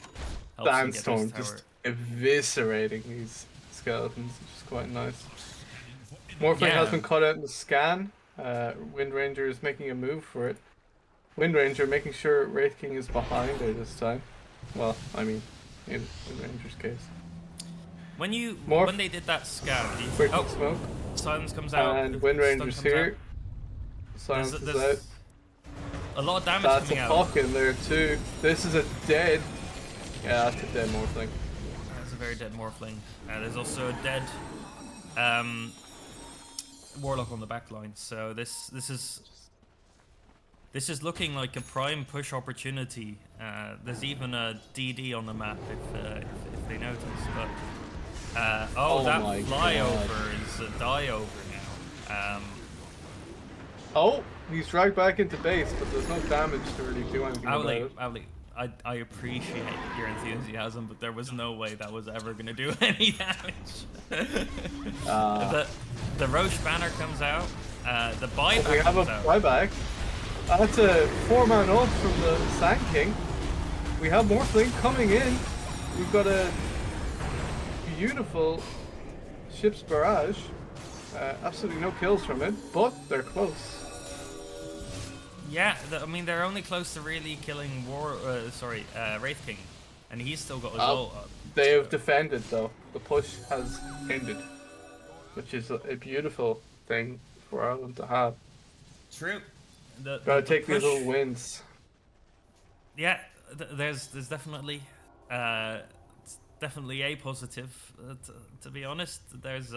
B: helps them get this
A: Sandstorm
B: tower.
A: just eviscerating these skeletons, which is quite nice. Morphling has
B: Yeah.
A: been cut out in the scan. Wind Ranger is making a move for it. Wind Ranger making sure Wraith King is behind her this time. Well, I mean, in Wind Ranger's case.
B: When
A: Morph.
B: they did that scan,
A: Quick
B: oh,
A: smoke.
B: silence comes out.
A: And Wind
B: stun
A: Ranger's
B: comes
A: here.
B: out.
A: Silence is out.
B: There's a lot of damage
A: That's a
B: coming out.
A: pock in there too. This is a dead. Yeah, that's a dead Morphling.
B: That's a very dead Morphling. There's also a dead Warlock on the back line. So this is looking like a prime push opportunity. There's even a DD on the map if they notice. But
A: Oh
B: that
A: my
B: flyover
A: God.
B: is a die over now.
A: Oh, he's dragged back into base, but there's no damage to really do anything about it.
B: Owly, I appreciate your enthusiasm, but there was no way that was ever going to do any damage. The Roche banner comes out. The buyback
A: We have a
B: comes out.
A: buyback. That's a 4-man ult from the Sand King. We have Morphling coming in. We've got a beautiful ship's barrage. Absolutely no kills from it, but they're close.
B: Yeah, I mean they're only close to really killing Wraith King, and he's still got his ult up.
A: They have defended though. The push has ended, which is a beautiful thing for Ireland to have.
B: True.
A: Gotta take these little wins.
B: Yeah, there's definitely definitely a positive. To be honest, there's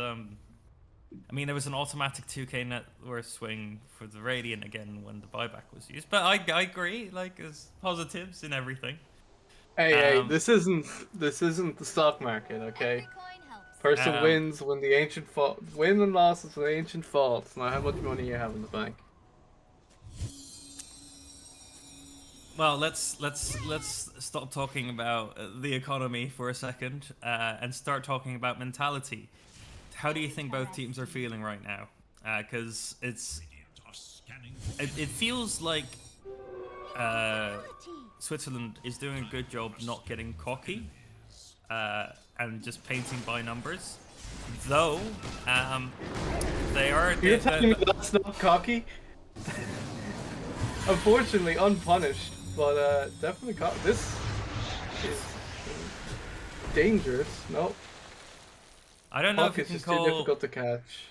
B: I mean, there was an automatic 2k net worth swing for the Radiant again when the buyback was used, but I agree. Like, there's positives in everything.
A: Hey, this isn't the stock market, okay? Person wins when the ancient fall. Win and losses when the ancient falls. Not how much money you have in the bank.
B: Well, let's stop talking about the economy for a second and start talking about mentality. How do you think both teams are feeling right now? Because it feels like Switzerland is doing a good job not getting cocky and just painting by numbers. Though they are.
A: You're telling me that's not cocky? Unfortunately, unpunished, but definitely cocky. This is dangerous. No.
B: I don't know if you
A: It's
B: can
A: just too
B: call.
A: difficult to catch.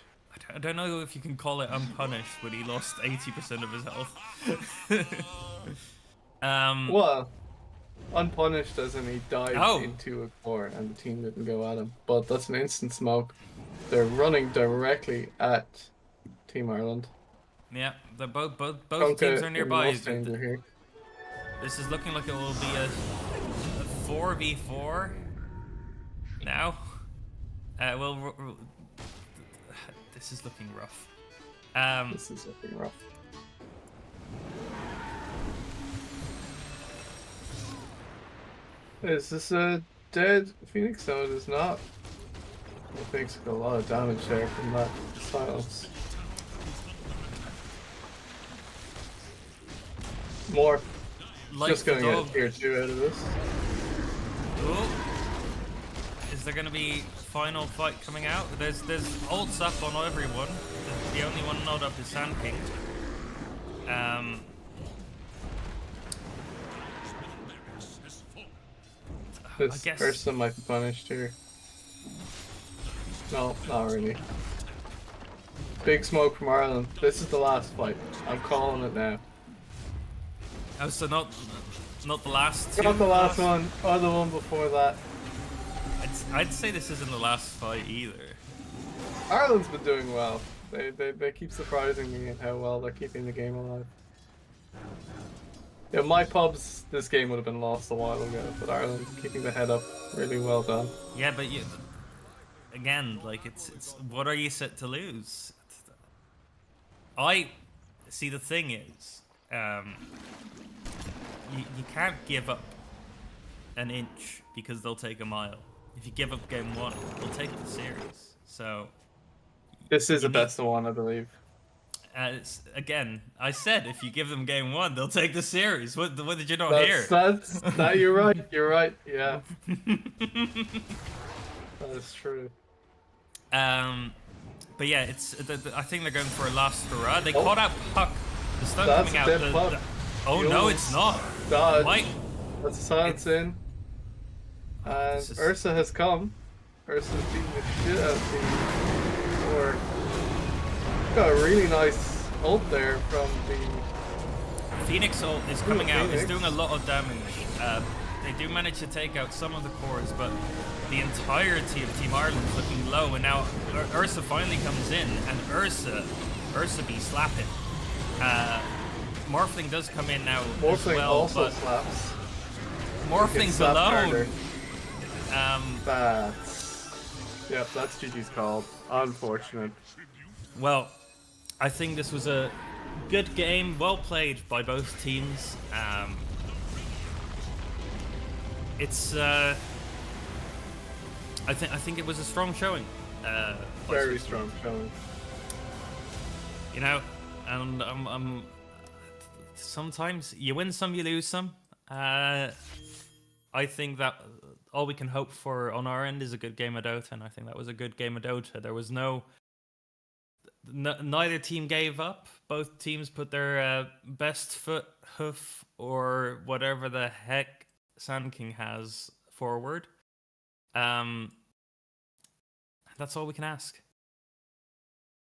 B: I don't know if you can call it unpunished, but he lost 80% of his health.
A: Well, unpunished as in he dived
B: Oh.
A: into a core and the team didn't go at him. But that's an instant smoke. They're running directly at Team Ireland.
B: Yeah, both
A: Conca
B: teams are
A: in
B: nearby.
A: most danger here.
B: This is looking like it will be a 4v4 now. This is looking rough.
A: This is looking rough. Is this a dead Phoenix? No, it is not. The Phoenix got a lot of damage there from that silence. More.
B: Like
A: Just gonna
B: the
A: get
B: dog.
A: a tier 2 out of this.
B: Oh. Is there gonna be final fight coming out? There's ults up on everyone. The only one not up is Sand King.
A: This
B: guess-
A: person might be punished here. No, not really. Big smoke from Ireland. This is the last fight. I'm calling it now.
B: Oh, so not the last two?
A: Not the last one, or the one before that.
B: I'd say this isn't the last fight either.
A: Ireland's been doing well. They keep surprising me at how well they're keeping the game alive. Yeah, my pubs, this game would have been lost a while ago, but Ireland keeping the head up, really well done.
B: Yeah, but again, like it's what are you set to lose? I see. The thing is, um, you can't give up an inch because they'll take a mile. If you give up game one, they'll take the series. So
A: This is
B: you
A: a
B: need.
A: best of one, I believe.
B: Again, I said if you give them game one, they'll take the series. What did you not
A: That's
B: hear?
A: that's that you're right. You're right. Yeah, that is true.
B: um, but yeah, it's. I think they're going for a last hurrah. They
A: Oh,
B: caught out Puck. The stun
A: that's
B: coming
A: a
B: out.
A: dead pub.
B: Oh
A: He
B: no, it's
A: almost
B: not.
A: dodged.
B: Mike,
A: That's a silence
B: it's.
A: in,
B: Oh,
A: and
B: this is.
A: Ursa has come. Ursa's beating the shit out of the or got a really nice ult there from the
B: Phoenix ult is coming out. It's
A: Phoenix.
B: doing a lot of damage. They do manage to take out some of the cores, but the entirety of Team Ireland's looking low. And now Ursa finally comes in, and Ursa be slapping. Morphling does come in now as
A: Morphling
B: well,
A: also
B: but
A: slaps.
B: Morphling's
A: Slap
B: alone.
A: harder. That's GG's called. Unfortunate.
B: Well, I think this was a good game, well played by both teams. It's I think it was a strong showing.
A: Very strong showing.
B: You know, and sometimes you win some, you lose some. I think that all we can hope for on our end is a good game of Dota, and I think that was a good game of Dota. There was neither team gave up. Both teams put their best foot, hoof, or whatever the heck Sand King has forward. That's all we can ask.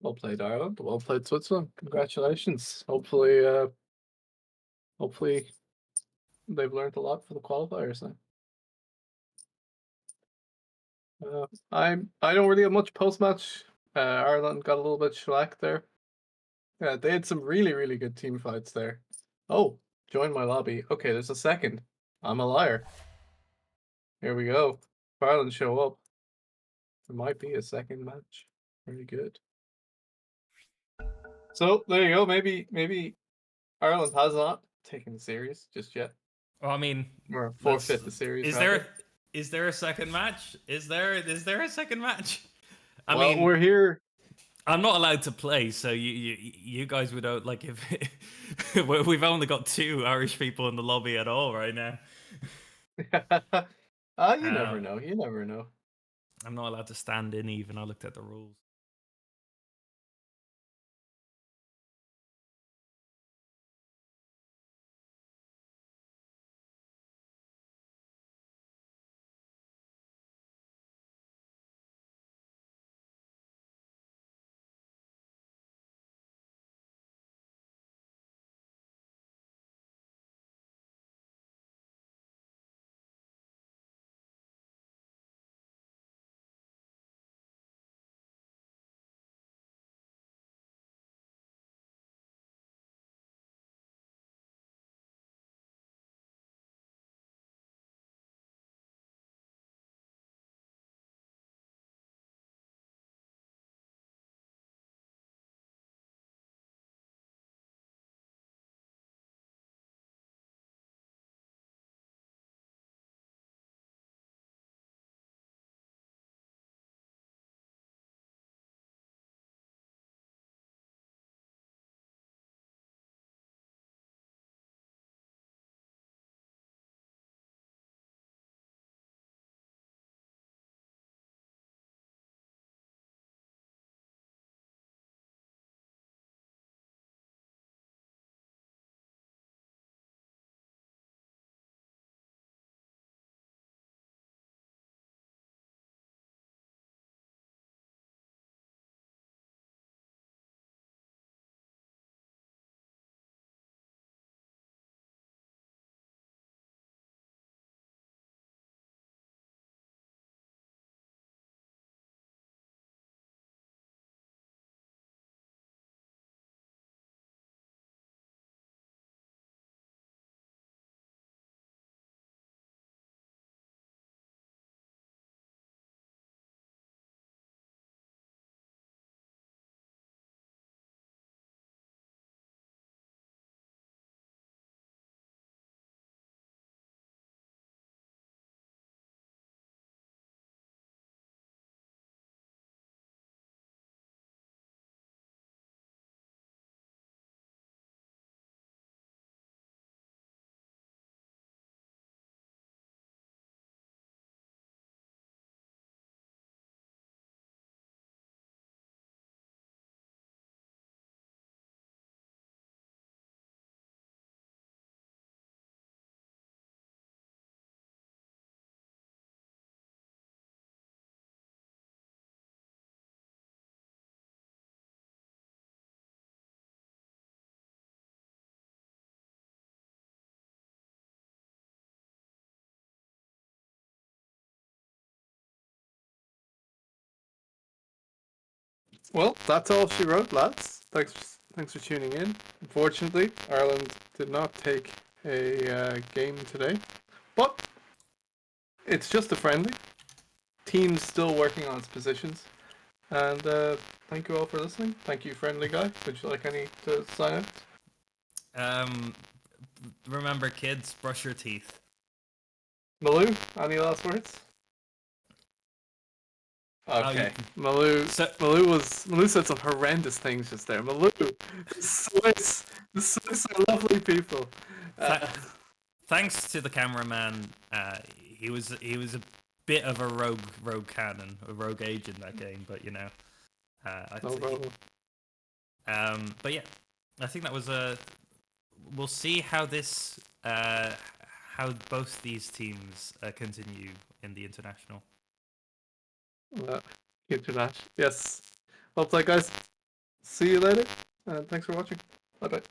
A: Well played, Ireland. Well played, Switzerland. Congratulations. Hopefully they've learned a lot for the qualifiers now. I don't really have much post match. Ireland got a little bit shellacked there. Yeah, they had some really, really good team fights there. Oh, join my lobby. Okay, there's a second. I'm a liar. Here we go. If Ireland show up, there might be a second match. Very good. So there you go. Maybe Ireland has not taken the series just yet.
B: Well, I mean,
A: Or forfeit the series.
B: Is
A: rather.
B: there a second match? Is there a second match? I
A: Well,
B: mean,
A: we're here.
B: I'm not allowed to play, so you guys would like if we've only got 2 Irish people in the lobby at all right now.
A: You never know. You never know.
B: I'm not allowed to stand in even. I looked at the rules.
A: Well, that's all she wrote, lads. Thanks for tuning in. Unfortunately, Ireland did not take a game today, but it's just a friendly. Team's still working on its positions, and thank you all for listening. Thank you, friendly guy. Would you like any to sign out?
B: Um, remember, kids, brush your teeth.
A: Malou, any last words?
B: Oh,
A: Okay, Malou.
B: so
A: Malou said some horrendous things just there. Malou, the Swiss are lovely people.
B: th- thanks to the cameraman, he was a bit of a rogue cannon, a rogue agent that game, but you know,
A: No problem.
B: but yeah, I think that was a. We'll see how this, how both these teams continue in the international.
A: International. Yes. Well played, guys. See you later. Thanks for watching. Bye bye.